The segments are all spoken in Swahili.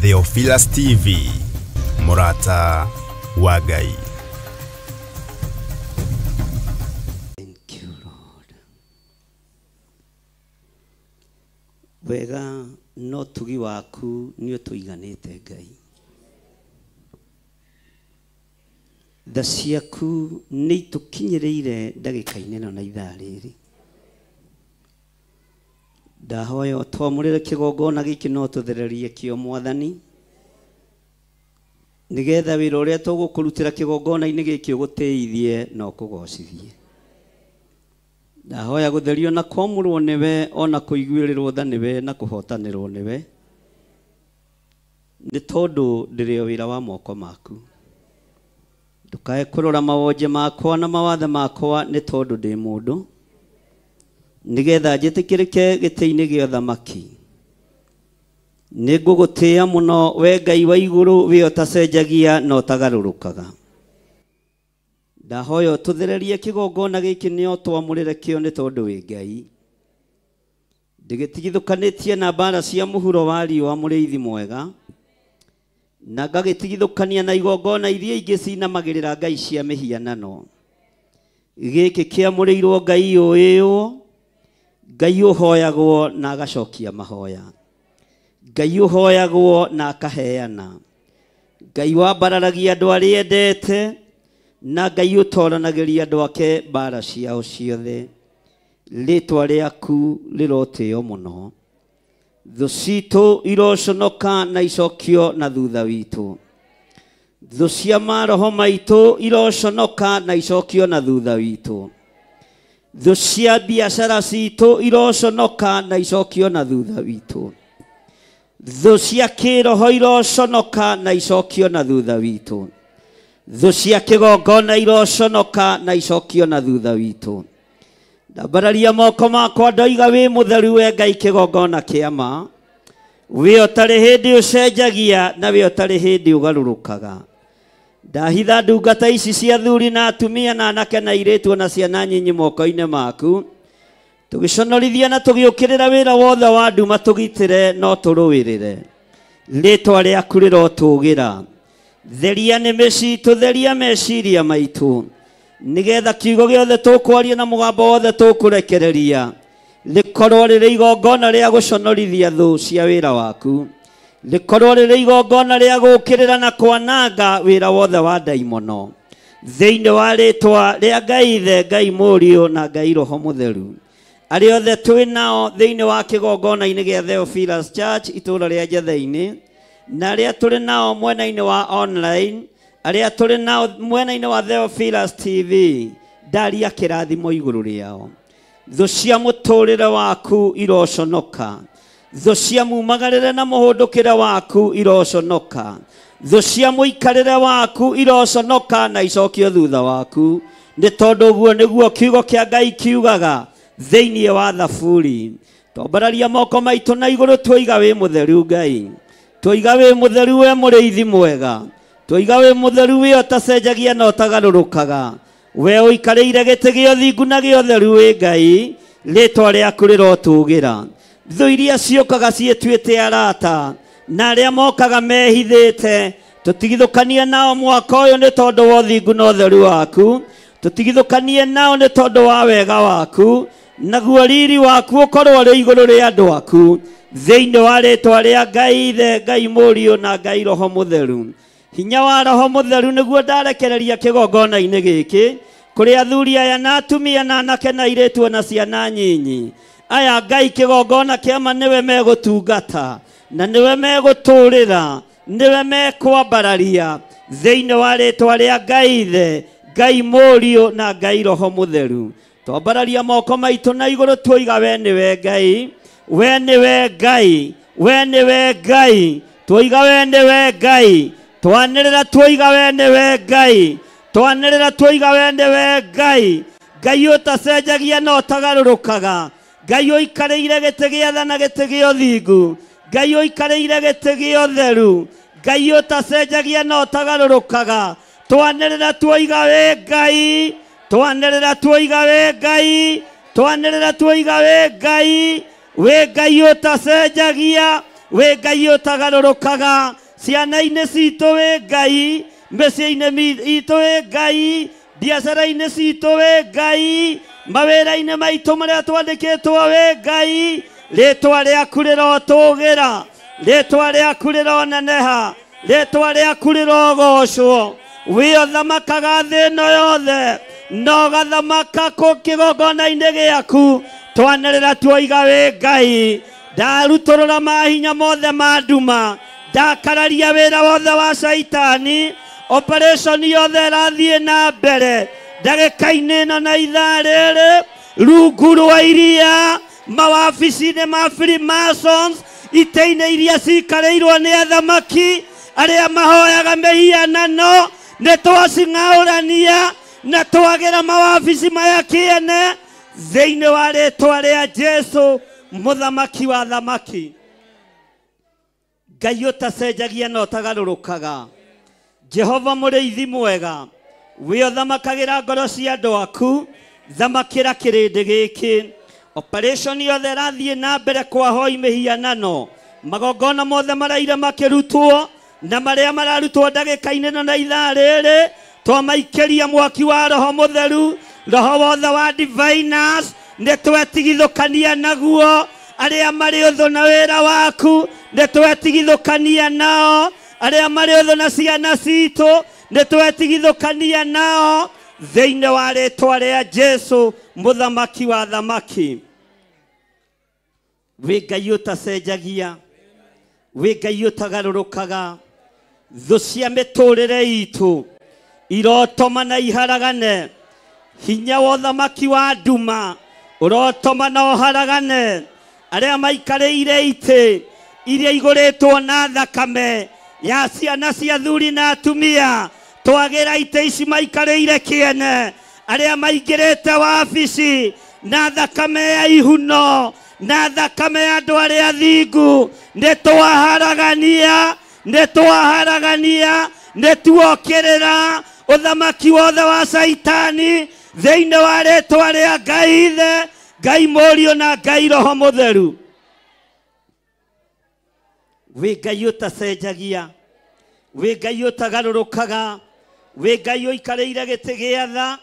Theophilus TV, Murata wa Ngai. Thank you, Lord. Wega no tugi waku ni tuiganite Ngai. Tha ciaku ni tukinyireire ndagika-ini no na ithaa riri. Ndahoya twamurire kigongona giki no tuthererie kio Mwathani nigetha wira uria tugukurutira kigongona-ini giki uguteithie no kugocithie. Ndahoya gutherio na kwamurwo niwe ona kuiguirirwo tha niwe na kuhotanirwo niwe ni tondu ndirio wira wa moko maku. Ndukae kurora mawonje makwa na mawathe makwa ni tondu ndi mundu nigetha njitikirike giti-ini gia thamaki. Nigugutia muno we Ngai wa iguru we utacenjagia no tagarurukaga. Ndahoya tuthererie kigongona giki nio twamurire kio ni tondu wi Ngai. Ndigitigithukanitie na mbara cia muhuro wa riũa mũrĩithi mwega na ngagitigithukania na igongona iria ingĩ cinamagĩrĩra ngai cia mĩhianano. Gĩkĩ kĩamũrĩirwo Ngai ũyũ, Ngai ũhoyagwo na agacokia mahoya, Ngai ũhoyagwo na akaheana, Ngai wambararagia andũ arĩa endete na Ngai ũtoranagĩria andũ ake mbara ciao ciothe. Rĩtwa rĩaku rĩrotĩo mũno. Thũ citũ iroconoka na icokio na thutha witũ. Thũ cia maroho maitũ iroconoka na icokio na thutha witũ. Thũ cia biacara citũ iroconoka na icokio na thutha witũ. Thũ cia kĩroho iroconoka na icokio na thutha witũ. Thũ cia kĩgongona iroconoka na icokio na thutha witũ. Ndambararia moko makwa ndoiga wĩ mũtheru we Ngai kĩgongona kĩa ma. We ũtarĩ hĩndĩ ũcenjagia na we ũtarĩ hĩndĩ ũgarũrũkaga. Ndahitha ndungata ici cia athuri na atumia na anake na airĩtu na ciana nyinyi moko-inĩ maku. Tũgĩconorithia na tũgĩũkĩrĩra wĩra wothe wa nduma tũgitĩre no tũrũĩrĩre. Rĩtwa rĩaku rĩrotũgĩra. Theria nĩmĩ citũ, theria meciria maitũ, nigetha kiugo gĩothe tũkwaria na mũgambo wothe tũkũrekereria rĩkorwo rĩrĩ igongona rĩa gũconorithia thũ cia wĩra waku. Rĩkorwo rĩrĩ igongona rĩa gũũkĩrĩra na kwananga wĩra wothe wa ndaimono. Thĩinĩ wa rĩtwa rĩa Ngai Ithe, Ngai Mũriũ na Ngai Roho Mũtheru. Arĩa othe twĩ nao thĩinĩ wa kĩgongona-inĩ gĩa Theophilus Church itũũra rĩa Njatha-inĩ, na arĩa tũrĩ nao mwena-inĩ wa online, arĩa tũrĩ nao mwena-inĩ wa Theophilus TV, ndaria kĩrathimo igũrũ rĩao. Thũ cia mũtũrĩre waku iroconoka. Thũ cia mumagarĩre na mũhũndũkĩre waku iroconoka. Thũ cia mũikarĩre waku iroconoka na icokio thutha waku. Nĩ tondũ ũguo nĩguo kiugo kĩa Ngai kiugaga thĩinĩ wa Thaburi. Twambararia moko maitũ na igũrũ twoiga wĩ mũtheru Ngai. Twoiga wĩ mũtheru we mũrĩithi mwega. Twoiga wĩ mũtheru we ũtacenjagia na ũtagarũrũkaga. We ũikarĩire gĩtĩ gĩa ũthingu na gĩa ũtheru wĩ Ngai. Rĩtwa rĩaku rĩrotũgĩra. Thũ iria ciũkaga ciĩtuĩte arata na arĩa mokaga mehithĩte, tũtigithũkanie nao mwaka ũyũ nĩ tondũ wa ũthingu na ũtheru waku. Tũtigithũkanie nao nĩ tondũ wa wega waku, naguo riri waku ũkorwo ũrĩ igũrũ rĩa andũ aku. Thĩinĩ wa rĩtwa rĩa Ngai Ithe, Ngai Mũriũ na Ngai Roho Mũtheru. Hinya wa Roho Mũtheru nĩguo ndarekereria kĩgongona-inĩ gĩkĩ kũrĩ athuri aya na atumia na anake na airĩtu na ciana nyinyi. Aya Ngai kĩgongona kĩama nĩwe megũtungata na nĩwe megũtũũrĩra, nĩwe mekwambararia thĩinĩ wa rĩtwa rĩa Ngai Ithe, Ngai Mũriũ na Ngai Roho Mũtheru. Twambararia moko maitũ na igũrũ twoiga we nĩwe Ngai, we nĩwe Ngai, we nĩwe Ngai, twoiga we nĩwe Ngai. Twanĩrĩra twoiga we nĩwe Ngai, twanĩrĩra twoiga we nĩwe Ngai. Ngai ũtacenjagia na ũtagarũrũkaga, Ngai ũikareire gĩtĩ gĩa tha na gĩtĩ gĩa ũthingu, Ngai ũikareire gĩtĩ gĩa ũtheru, Ngai ũtacenjagia na ũtagarũrũkaga, twanĩrĩra tuoiga wĩ Ngai, twanĩrĩra tuoiga wĩ Ngai, twanĩrĩra tuoiga wĩ Ngai, wĩ Ngai ũtacenjagia, wĩ Ngai ũtagarũrũkaga, ciana-inĩ citũ wĩ Ngai, mĩciĩ-inĩ itũ wĩ Ngai, biacara-inĩ citũ wĩ Ngai, mawĩra-inĩ maitũ marĩa twandĩkĩtwo wĩ Ngai, rĩtwa rĩaku rĩrotũgĩra, rĩtwa rĩaku rĩroneneha, rĩtwa rĩaku rĩrogocwo, wĩ ũthamakaga thĩ ĩno yothe, no gathamaka kĩgongona-inĩ gĩaku, twanĩrĩra tuoiga wĩ Ngai, ndarutũrũra mahinya mothe ma nduma, ndakararia wĩra wothe wa Shaitani, operation yothe ĩrathiĩ na mbere, ndagĩka-inĩ ĩno na ithaa rĩrĩ, rungu rwa iria, mawabici-inĩ ma Freemasons, itĩ-inĩ iria cikarĩirwo nĩ athamaki, arĩa mahoyaga mĩhianano, nĩ twacing'aũrania, na twagĩra mawabici maya kĩene, thĩinĩ wa rĩtwa rĩa Jesũ, mũthamaki wa thamaki. Ngai ũtacenjagia na ũtagarũrũkaga, Jehova mũrĩithi mwega, wĩ ũthamakagĩra ngoro cia andũ aku, thamakĩra kĩrĩndĩ gĩkĩ, operation yothe ĩrathiĩ na mbere kwahoi mĩhianano, magongona mothe maraire makĩrutwo, na marĩa mararutwo ndagĩka-inĩ ĩno na ithaa rĩrĩ, twamaikĩria mwaki wa Roho Mũtheru, Roho wothe wa diviners, nĩ twetigithũkania naguo, arĩa marĩ ũthũ na wĩra waku, nĩ twetigithũkania nao, arĩa marĩ ũthũ na ciana citũ, nĩ twetigithũkania nao, thĩinĩ wa rĩtwa rĩa Jesũ, mũthamaki wa thamaki. Wĩ Ngai ũtacenjagia, wĩ Ngai ũtagarũrũkaga, thũ cia mĩtũrĩre itũ irotoma na iharagane, hinya wa ũthamaki wa nduma ũrotoma na ũharagane, arĩa maikarĩire itĩ iria igũrĩtwo na thakame ya ciana cia athuri na atumia, twagĩra itĩ ici maikarĩire kĩene, arĩa maingĩrĩte wabici na thakame ya ihuno, na thakame ya andũ arĩa athingu, nĩ twaharagania, nĩ twaharagania, nĩ tuokĩrĩra ũthamaki wothe wa Shaitani, thĩinĩ wa rĩtwa rĩa Ngai Ithe, Ngai Mũriũ na Ngai Roho Mũtheru. Wĩ Ngai ũtacenjagia, wĩ Ngai ũtagarũrũkaga, wĩ Ngai ũikarĩire gĩtĩ gĩa tha,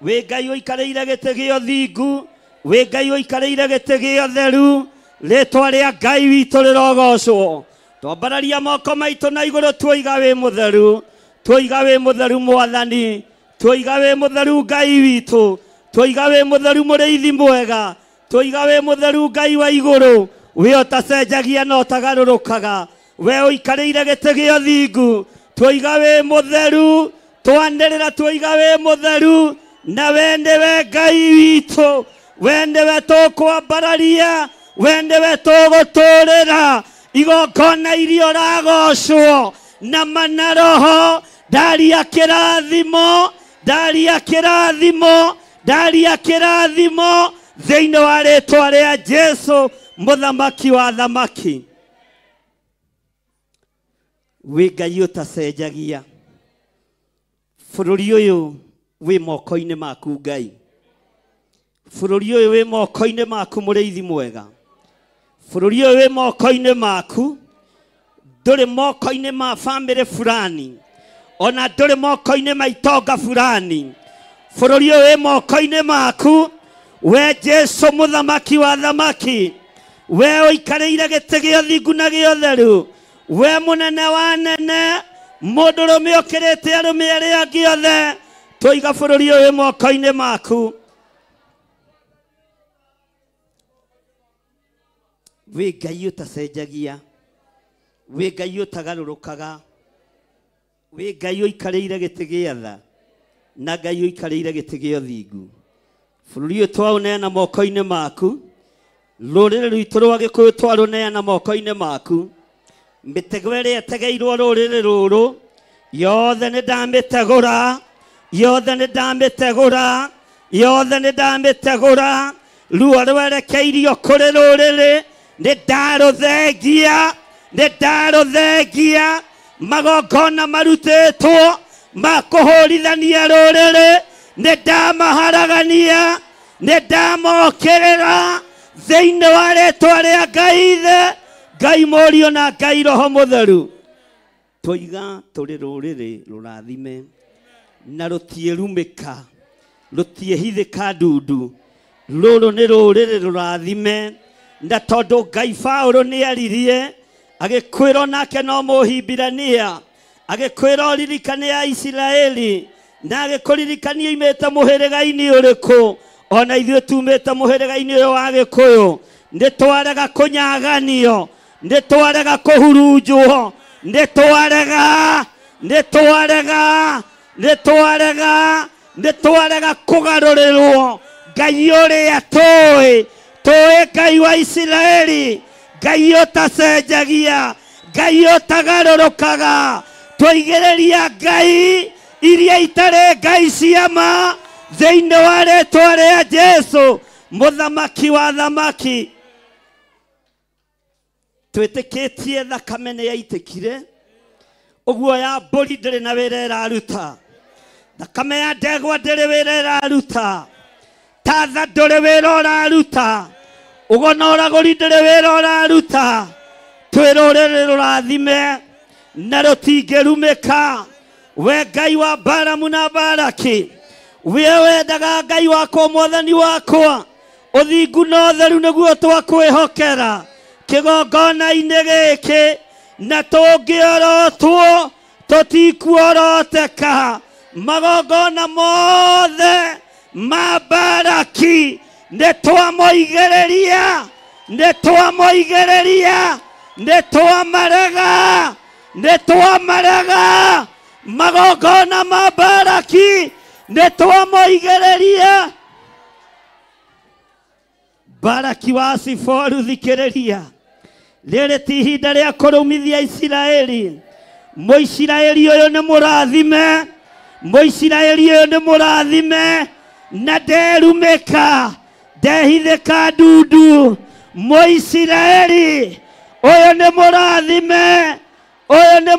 wĩ Ngai ũikarĩire gĩtĩ gĩa ũthingu, wĩ Ngai ũikarĩire gĩtĩ gĩa ũtheru, rĩtwa rĩa Ngai witũ rĩrogocwo, twambararia moko maitũ na igũrũ tuoiga wĩ mũtheru, tuoiga wĩ mũtheru Mwathani, tuoiga wĩ mũtheru Ngai witũ, tuoiga wĩ mũtheru mũrĩithi mwega, tuoiga wĩ mũtheru Ngai wa igũrũ, wĩ ũtacenjagia na ũtagarũrũkaga, we ũikarĩire gĩtĩ gĩa ũthingu, tuoiga wĩ mũtheru, twanĩrĩra tuoiga wĩ mũtheru, na we nĩwe Ngai witũ, we nĩwe tũkwambararia, we nĩwe tũgũtũrĩra, igongona iria ũragocwo na mana Roho, ndaria kĩrathimo, ndaria kĩrathimo, ndaria kĩrathimo, thĩinĩ wa rĩtwa rĩa Jesũ, mũthamaki wa thamaki. Wĩ Ngai ũtacenjagia, bũrũri ũyũ wĩ moko-inĩ maku Ngai, bũrũri ũyũ wĩ moko-inĩ maku mũrĩithi mwega, bũrũri ũyũ wĩ moko-inĩ maku, ndũrĩ moko-inĩ ma bamĩrĩ fulani, ona ndũrĩ moko-inĩ ma itonga fulani, bũrũri ũyũ wĩ moko-inĩ maku, we Jesũ mũthamaki wa thamaki, we ũikarĩire gĩtĩ gĩa ũthingu na gĩa ũtheru, we mũnene wa nene, mũndũrũme ũkĩrĩte arũme arĩa angĩ othe, tuoiga bũrũri ũyũ wĩ moko-inĩ maku. Wĩ Ngai ũtacenjagia, wĩ Ngai ũtagarũrũkaga, wĩ Ngai ũikarĩire gĩtĩ gĩa tha, na Ngai ũikarĩire gĩtĩ gĩa ũthingu, bũrũri ũyũ twaũneana moko-inĩ maku, rũrĩrĩ rwitũ rwa Gĩkũyũ twarũneana moko-inĩ maku, mĩtego ĩrĩa ĩtegeirwo rũrĩrĩ rũrũ, yothe nĩ ndamĩtegũra, yothe nĩ ndamĩtegũra, yothe nĩ ndamĩtegũra, ruo rwerekeirio kũrĩ rũrĩrĩ nĩ ndarũthengia magongona marutĩtwo ma kũhũrithania rũrĩrĩ nĩ ndamaharagania nĩ ndamokĩrĩra thĩinĩ wa rĩĩtwa rĩa Ngai Ithe, Ngai Mũriũ na Ngai Roho Mũtheru. Tũiga tũrĩ rũrĩrĩ rũrathime na rũtiĩrumĩka rũtiĩhithĩka ndundu. Rũrũ nĩ rũrĩrĩ rũrathime na tondũ Ngai Paũlũ nĩaririe agĩkwĩra nake no Mũhibirania, agĩkwĩra ũririkane ya Isiraeli na agĩkũririkania imĩte mũhĩrĩga-inĩ ũrĩkũ. Ona ithuĩ tumĩte mũhĩrĩga-inĩ ũyũ wa Gĩkũyũ, nĩ twarega kũnyaganio, nĩ twarega kũhurunjwo, nĩ twarega kũgarũrĩrwo Ngai ũrĩa tũĩ Ngai wa Isiraeli, Ngai ũtacenjagia, Ngai ũtagarũrũkaga. Twaigĩrĩria Ngai iria itarĩ Ngai ciama thĩinĩ wa rĩĩtwa rĩa Jesũ, mũthamaki wa thamaki. Twĩtĩkĩtie thakame nĩ yaitĩkire, ũguo ya mbũri ndĩrĩ na wĩra ĩraruta, thakame ya ndegwa ndĩrĩ wĩra ĩraruta, tatha ndũrĩ wĩra ũraruta, ũgona ũragũri ndĩrĩ wĩra ũraruta. Twĩ rũrĩrĩ rũrathime na rũtingĩrumĩka. We Ngai wa Balamu na Balaki, we wendaga Ngai wakwa Mwathani wakwa, ũthingu na ũtheru nĩguo twakwĩhokera kĩgongona-inĩ gĩkĩ, na tũngĩorotwo tũtikuoroteka. Magongona mothe ma Balaki nĩ twamarega. Magongona ma Balaki nĩ twamoigĩrĩria. Balaki wa Ziforu, thikĩrĩria, rĩrĩ ti ihinda rĩa kũrũmithia Isiraeli. Mũisiraeli ũyũ nĩ mũrathime, Mũisiraeli ũyũ nĩ mũrathime na nderumĩka, ndehithĩka ndundu. Mũisiraeli ũyũ nĩ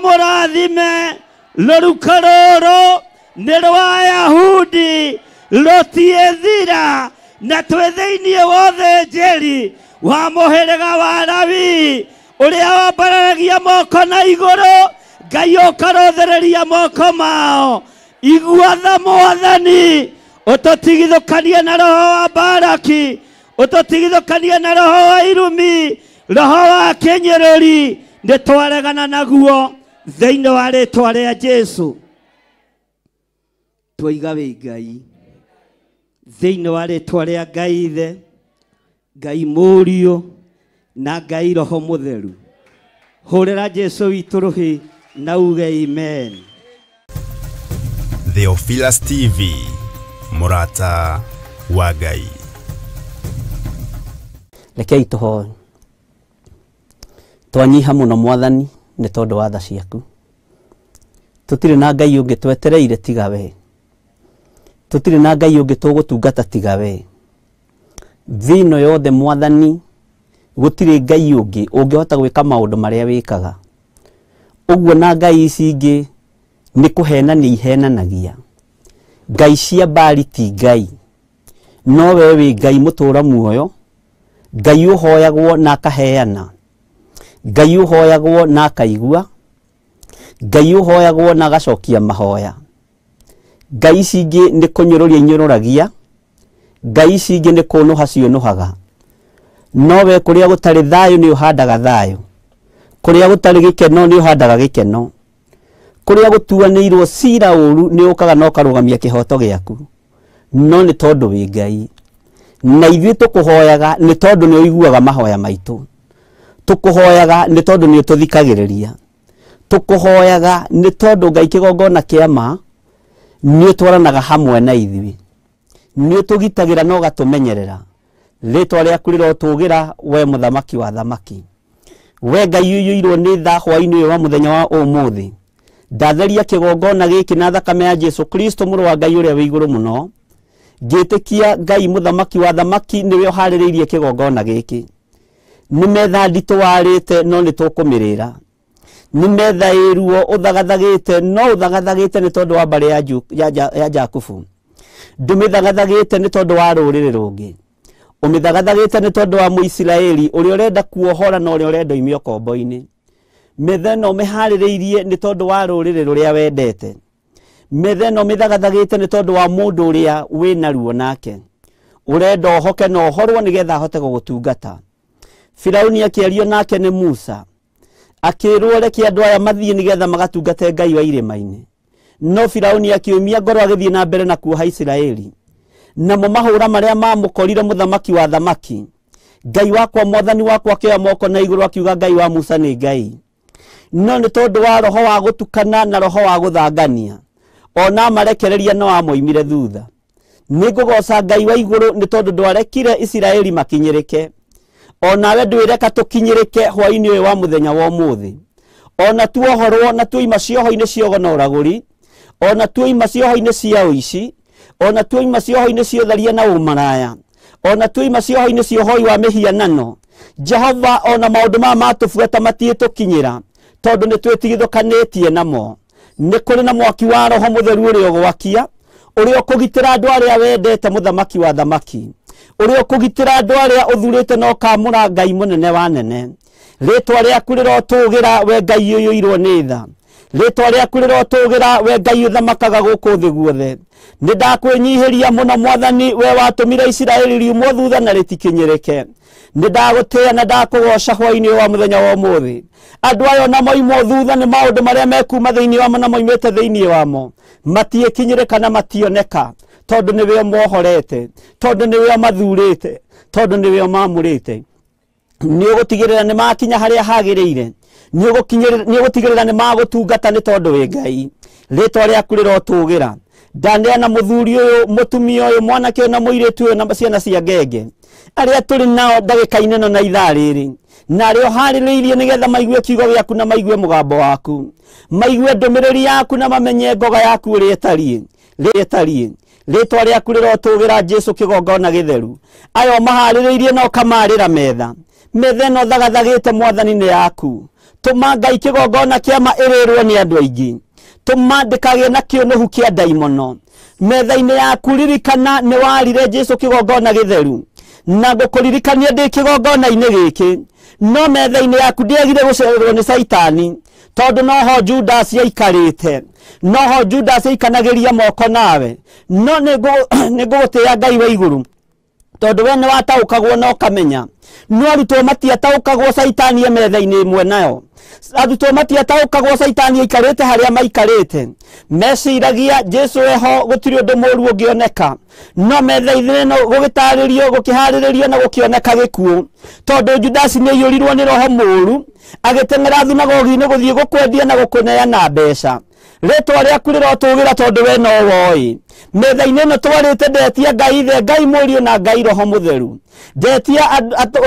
mũrathime, rũruka rũrũ nĩ rwa Ayahudi rũtiĩthira, na twĩ thĩinĩ wa ũthĩnjĩri wa mũhĩrĩga wa Lawi ũrĩa wambararagia moko na igũrũ, Ngai ũkarothereria moko mao. Igua tha Mwathani, ũtũtigithũkanie na roho wa Balaki, ũtũtigithũkanie na roho wa irumi, roho wa kĩnyũrũri, nĩ twaregana naguo thĩinĩ wa rĩĩtwa rĩa Jesũ. Twoiga wĩ Ngai thĩinĩ wa rĩĩtwa rĩa Ngai Ithe, Ngai Mũriũ na Ngai Roho Mũtheru. Hũrĩra Jesũ witũ rũhĩ na uge amen. Theophilus TV, mũrata wa Ngai. Rekei tũhoe. Twanyiha mũno Mwathani nĩ tondũ wa tha ciaku. Tũtirĩ na Ngai ũngĩ twetereire tiga we. Tũtirĩ na Ngai ũngĩ tũgũtungata tiga we. Thĩ ĩno yothe Mwathani, gũtirĩ Ngai ũngĩ ũngĩhota gwĩka maũndũ marĩa wĩkaga. Ũguo na Ngai ici ingĩ nĩ kũhenania ihenanagia. Ngai cia Baali ti Ngai, no we wĩ Ngai mũtũũra muoyo. Ngai ũhoyagwo na akaheana, Ngai ũhoyagwo na akaigua, Ngai ũhoyagwo na agacokia mahoya. Ngai ici ingĩ nĩ kũnyũrũria inyũrũragia, Ngai ici ingĩ nĩ kũnũha cionũhaga. No we kũrĩa gũtarĩ thayũ nĩ ũhandaga thayũ, kũrĩa gũtarĩ gĩkeno nĩ ũhandaga gĩkeno, kũrĩa gũtuanĩirwo cira ũru nĩ ũkaga na ũkarũgamia kĩhoto gĩaku. No nĩ tondũ wĩ Ngai, na ithuĩ tũkũhoyaga nĩ tondũ nĩ ũiguaga mahoya maitũ. Tũkũhoyaga nĩ tondũ nĩ ũtũthikagĩrĩria. Tũkũhoyaga nĩ tondũ Ngai kĩgongona kĩa ma nĩ ũtwaranaga hamwe na ithuĩ, nĩ ũtũgitagĩra na ũgatũmenyerera. Rĩĩtwa rĩaku rĩrotũgĩra we mũthamaki wa thamaki. We Ngai ũiyũirwo nĩ tha hwaĩ-inĩ ũyũ wa mũthenya wa ũmũthĩ, ndatheria kĩgongona gĩkĩ na thakame ya Jesũ Kristo mũrũ wa Ngai ũrĩa wĩ igũrũ mũno, ngĩtĩkia Ngai mũthamaki wa thamaki nĩwe ũharĩrĩirie kĩgongona gĩkĩ. Nĩ metha nditũ warĩte no nĩ tũkũmĩrĩra. Nĩ metha ĩruo ũthagathagĩte no ũthagathagĩte nĩ tondũ wa mbarĩ ya Jakubu. Ndũmĩthagathagĩte nĩ tondũ wa rũrĩrĩ rũngĩ. Ũmĩthagathagĩte nĩ tondũ wa Mũisiraeli ũrĩa ũrenda kuohora na ũrĩa ũrenda umio kombo-inĩ. Metha ĩno ũmĩharĩrĩirie nĩ tondũ wa rũrĩrĩ rũrĩa wendete. Metha ĩno ũmĩthagathagĩte nĩ tondũ wa mũndũ ũrĩa wĩna ruo nake. Ũrenda ohoke na ohorwo nĩgetha ahote gũgũtungata. Firaũni akĩario nake nĩ Musa. Akĩrwo reke andũ aya mathiĩ nĩgetha magatungate Ngai wa irĩma-inĩ. No Firaũni akĩumia ngoro agĩthiĩ na mbere na kuoha Isiraeli. Namo mahũra marĩa mamũkorire mũthamaki wa thamaki. Ngai wakwa mwathani wakwa akĩoya moko na igũrũ akiuga Ngai wa Musa nĩ Ngai. No nĩ tondũ wa roho wa gũtukana na roho wa gũthangania. Ona marekereria no amoimire thutha. Nĩngũgoca Ngai wa igũrũ nĩ tondũ ndwarekire Isiraeli makinyĩrĩke. Onawe ndwĩreka tũkinyĩrĩke hwaĩ-inĩ ũyũ wa mũthenya wa ũmũthĩ. Ona tuohorwo na tuoima cioho-inĩ cia ũgo na ũragũri. Ona tuoima cioho-inĩ cia ũici. Ona tuoima cioho-inĩ cia ũtharia na ũmaraya. Ona tuoima cioho-inĩ cia ũhoi wa mĩhianano. Jehova ona maũndũ maya matũbuata matiĩtũkinyĩra tondũ nĩ twĩtigithũkanĩtie namo. Nĩ kũrĩ na mwaki wa Roho Mũtheru ũrĩa ũgwakia, ũrĩa ũkũgitĩra andũ arĩa wendete mũthamaki wa thamaki, ũrĩa ũkũgitĩra andũ arĩa ũthurĩte na ũkamũra Ngai mũnene wa nene. Rĩtwa rĩaku rĩrotũgĩra we Ngai ũyũirwo nĩ tha. Rĩtwa rĩaku rĩrotũgĩra we Ngai ũthamakaga gũkũ thĩ guothe. Nĩ ndakwĩnyihĩria mũno Mwathani we watũmire Isiraeli riumwo thutha na rĩtikinyĩrĩke. Nĩ ndagũtĩĩa na ndakũgoca hwaĩ-inĩ wa mũthenya wa ũmũthĩ. Andũ aya na moimwo thutha nĩ maũndũ marĩa mekuma thĩinĩ wamo na moimĩte thĩinĩ wamo. Matiĩkinyĩrĩka na mationeka tondũ nĩwe ũmohorete, tondũ nĩwe ũmathurĩte, tondũ nĩwe ũmamũrĩte. Nĩ ũgũtigĩrĩra nĩ makinya harĩa hagĩrĩire. Nĩ ũgũtigĩrĩra nĩ magũtungata nĩ tondũ wĩ Ngai. Rĩtwa rĩaku rĩrotũgĩra. Ndaneana mũthuri ũyũ, mũtumia ũyũ, mwanake ũyũ na mũirĩtu ũyũ na ciana cia ngenge arĩa tũrĩ nao ndagĩka-inĩ ĩno na ithaa rĩrĩ, na arĩa ũharĩrĩirie nĩgetha maigue kiugo gĩaku na maigue mũgambo waku, maigue ndũmĩrĩri yaku na mamenye ngoga yaku ũrĩa ĩtariĩ. Rĩtwa rĩaku rĩrotũgĩra Jesũ kĩgongona gĩtheru. Aya maharĩrĩirie na ũkamarĩra metha. Metha ĩno thagathagĩte Mwathani nĩ yaku. Tũma Ngai kĩgongona kĩama ĩrĩrwo nĩ andũ aingĩ. Tũma ndĩkagĩe na kĩũnũhu kĩa ndaimono. Metha-inĩ yaku ririkana nĩ warire Jesũ kĩgongona gĩtheru. Na ngũkũririkania ndĩ kĩgongona-inĩ gĩkĩ. No metha-inĩ yaku ndĩagire gũcererwo nĩ Saitani. Tondũ noho Judas aikarĩte. Noho Judas aikanagĩria moko nawe. No nĩngũgũtĩĩa Ngai wa igũrũ. Tondũ we nĩ wataũkagwo na ũkamenya. No arutwo matiataũkagwo Saitani metha-inĩ ĩmwe nayo. Arutwo matiataũkagwo Saitani aikarĩte harĩa maikarĩte. Meciragia Jesũ eho gũtirĩ ũndũ mũũru ũngĩoneka. No metha-inĩ ĩno gũgĩtarĩrio, gũkĩharĩrĩrio na gũkĩoneka gĩkuũ. Tondũ Judas nĩ aiyũrirwo nĩ roho mũũru, agĩteng'era thunagogi-inĩ gũthiĩ gũkwendia na gũkũneana mbeca. Rĩtwa rĩaku rĩrotũgĩra tondũ we no woĩ. Metha-inĩ ĩno twarĩte ndetia Ngai Ithe, Ngai Mũriũ na Ngai Roho Mũtheru. Ndetia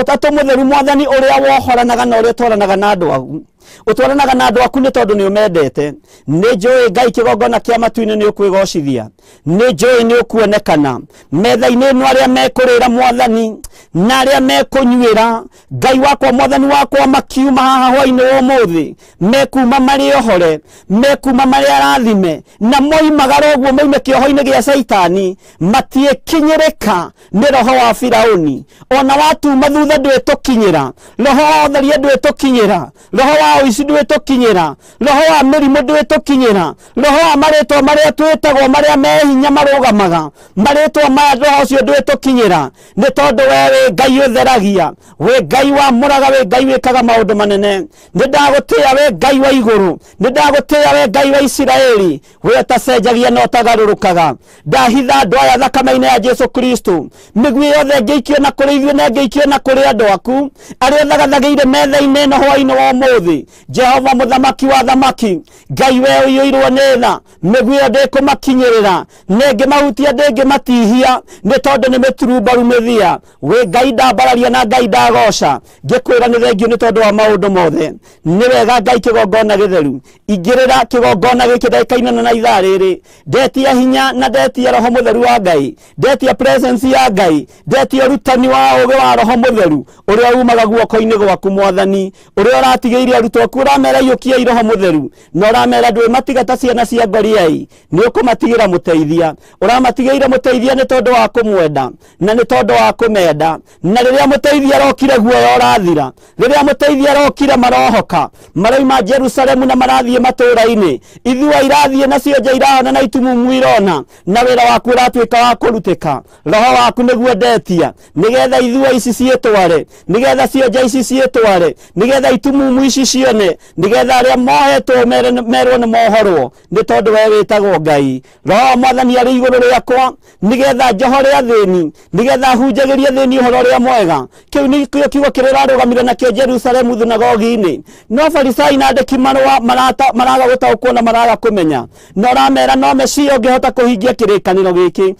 Ũtatũ Mũtheru Mwathani ũrĩa wohoranaga na ũrĩa ũtwaranaga na andũ aku. Ũtwaranaga na andũ aku nĩ tondũ nĩ ũmendete. Nĩ njũĩ Ngai kĩgongona kĩa matu-inĩ nĩ ũkwĩgocithia. Nĩ njũĩ nĩ ũkuonekana. Metha-inĩ ĩno arĩa mekũrĩra Mwathani na arĩa mekũnyuĩra. Ngai wakwa Mwathani wakwa makiuma haha hwaĩ-inĩ wa ũmũthĩ. Mekuma marĩ ohore. Mekuma marĩ arathime. Na moimagara ũguo moime kĩoho-inĩ gĩa Saitani. Matiĩkinyĩrĩka nĩ roho wa Firaũni. Ona watuma thutha ndwĩtũkinyĩra. Roho wa ũtharia ndwĩtũkinyĩra. Roho wa ũici ndwĩtũkinyĩra. Roho wa mĩrimũ ndwĩtũkinyĩra. Roho wa marĩtwa marĩa twĩtagwo marĩa mehinya marũgamaga. Marĩtwa maya roho ũcio ndwĩtũkinyĩra. Nĩ tondũ we wĩ Ngai ũtheragia. Wĩ Ngai wamũraga, wĩ Ngai wĩkaga maũndũ manene. Nĩ ndagũtĩĩa we Ngai wa igũrũ. Nĩ ndagũtĩĩa we Ngai wa Isiraeli. We ũtacenjagia na ũtagarũrũkaga. Ndahitha andũ aya thakame-inĩ ya Jesũ Kristo. Mĩguĩ yothe ngĩikio na kũrĩ ithuĩ na ngĩikio na kũrĩ andũ aku. Arĩa thagathagĩire metha-inĩ ĩno hwaĩ-inĩ wa ũmũthĩ. thamaki Jehova muthamaki wa thamaki Ngai we uyoirwo netha meguo ndikumakinyirira nenge mahutia ndenge matihia ni tondu ni miturumbaru mithia we Ngai ndambararia na Ngai ndagoca ngikwira ni thengio ni tondu wa maundu mothe ni wega Ngai kigongona githeru ingirira kigongona giki ndakaina na ithaa riri ndetia hinya na ndetia roho mutheru wa Ngai ndetia presence ya Ngai ndetia rutani wa uge wa roho mutheru uria umaga guoko-ini gwaku mwathani uria uratigeire arutwo aku uramera iyukie roho mutheru na uramera ndwe matigata ciana cia ngoriai ni ukumatigira muteithia uramatigeire muteithia ni tondu wa kumwenda na ni tondu wa kumenda na riria muteithia rokire guoya urathira riria muteithia rokire marohoka maroima Jerusalemu na marathie matura-ini ithua irathie na cionje irahona na itumumu irona na wira waku uratuika wa kuruteka roho waku niguo ndetia nigetha ithua ici cietware nigetha cionje ici cietware nigetha itumumu ici cione nigetha aria mohetwo merwo ni mohorwo ni tondu we witagwo Ngai roho mwathani ari iguru riakwa nigetha njohore athini nigetha hunjagirie thini uhoro ria mwega kiu ni kiugo kirirarugamire na ke Jerusalemu thunagogi-ini no farisai na andiki maraga gutaukwo na maraga kumenya no ramera no mecio ngihota kuhingia kirikaniro giki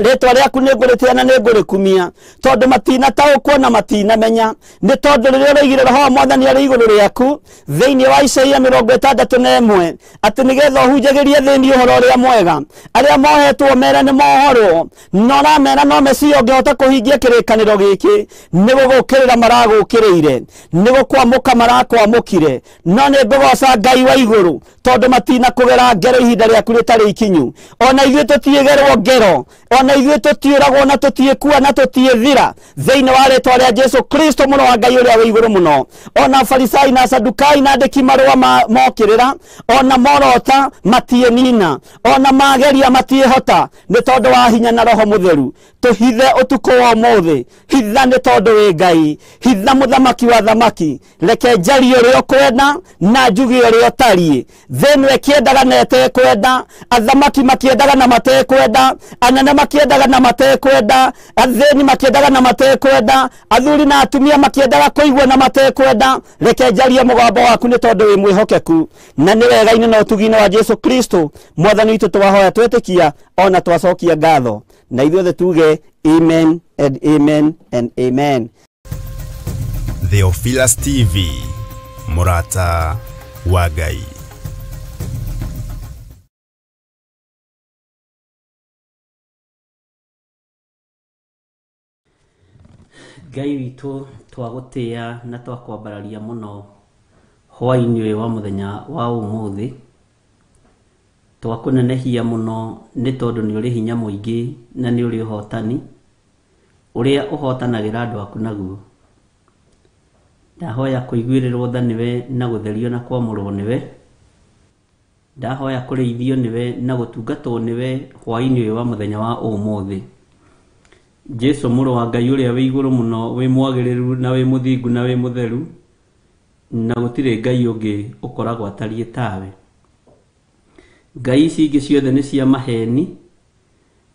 Ritwa riaku ninguritia na ningurikumia tondu matina taukwo na matina menya ni tondu riria urigire roho mwathani ari iguru riaku thiini wa Isaia 61 ati nigetha uhunjagirie thiini uhoro ria mwega aria mohetwo mera ni mohorwo no ramera no mecio ngihota kuhingia kirikaniro giki ni gugukirira maragukiriire ni gukwamuka marakwamukire no ni mbogoca Ngai wa iguru tondu matina kugera ngero ihinda riaku ritari ikinyu ona ithuĩ tutiegerwo ngero ona ithuĩ tutiuragwo na tutiekua na tutiethira thiini wa ritwa ria Jesu Kristo muno wa Ngai uria wi iguru muno ona farisai na sadukai na andiki marua mokirira ona morota matienina ona mageria matiehota ni tondu wa hinya na roho mutheru tuhithe utuko wa umuthi hitha ni tondu wi Ngai hitha muthamaki wa thamaki reke njarie uria ukwenda na njuge uria utariĩ thĩinĩ ekiendaga na etekwenda athamaki makiendaga na matekwenda anene makiendaga na matekwenda athĩni makiendaga na matekwenda athuri na atumia makiendaga kuigua na matekwenda reke njarie mũgambo waku nĩ tondũ wĩ mwĩhokeku na nĩ wega-inĩ na ũtugi-inĩ wa Jesu Kristo mwathani witũ twahoya twetĩkia ona twacokia ngatho na ithuothe tuge amen and amen and amen. Theophilus TV Murata wa Ngai. Ngai witũ twagũtĩa na twakwambararia mũno hwaĩ-inĩ ũyũ wa mũthenya wa ũmũthĩ twakũnenehia mũno nĩ tondũ nĩ ũrĩ hinya mũingĩ na nĩ ũrĩ ũhotani ũrĩa ũhotanagĩra andũ aku naguo. Ndahoya kũiguĩrĩrwo tha nĩwe na gũtherio na kwamũrwo nĩwe. Ndahoya kũrĩithio nĩwe na gũtungatwo nĩwe hwaĩ-inĩ ũyũ wa mũthenya wa ũmũthĩ. Jesu mũrũ wa Ngai ũrĩa wĩ igũrũ mũno wĩ mwagĩrĩru na wĩ mũthingu na wĩ mũtheru na gũtirĩ Ngai ũngĩ ũkoragwo atariĩ tawe. Ngai ici ingĩ ciothe nĩ cia maheni,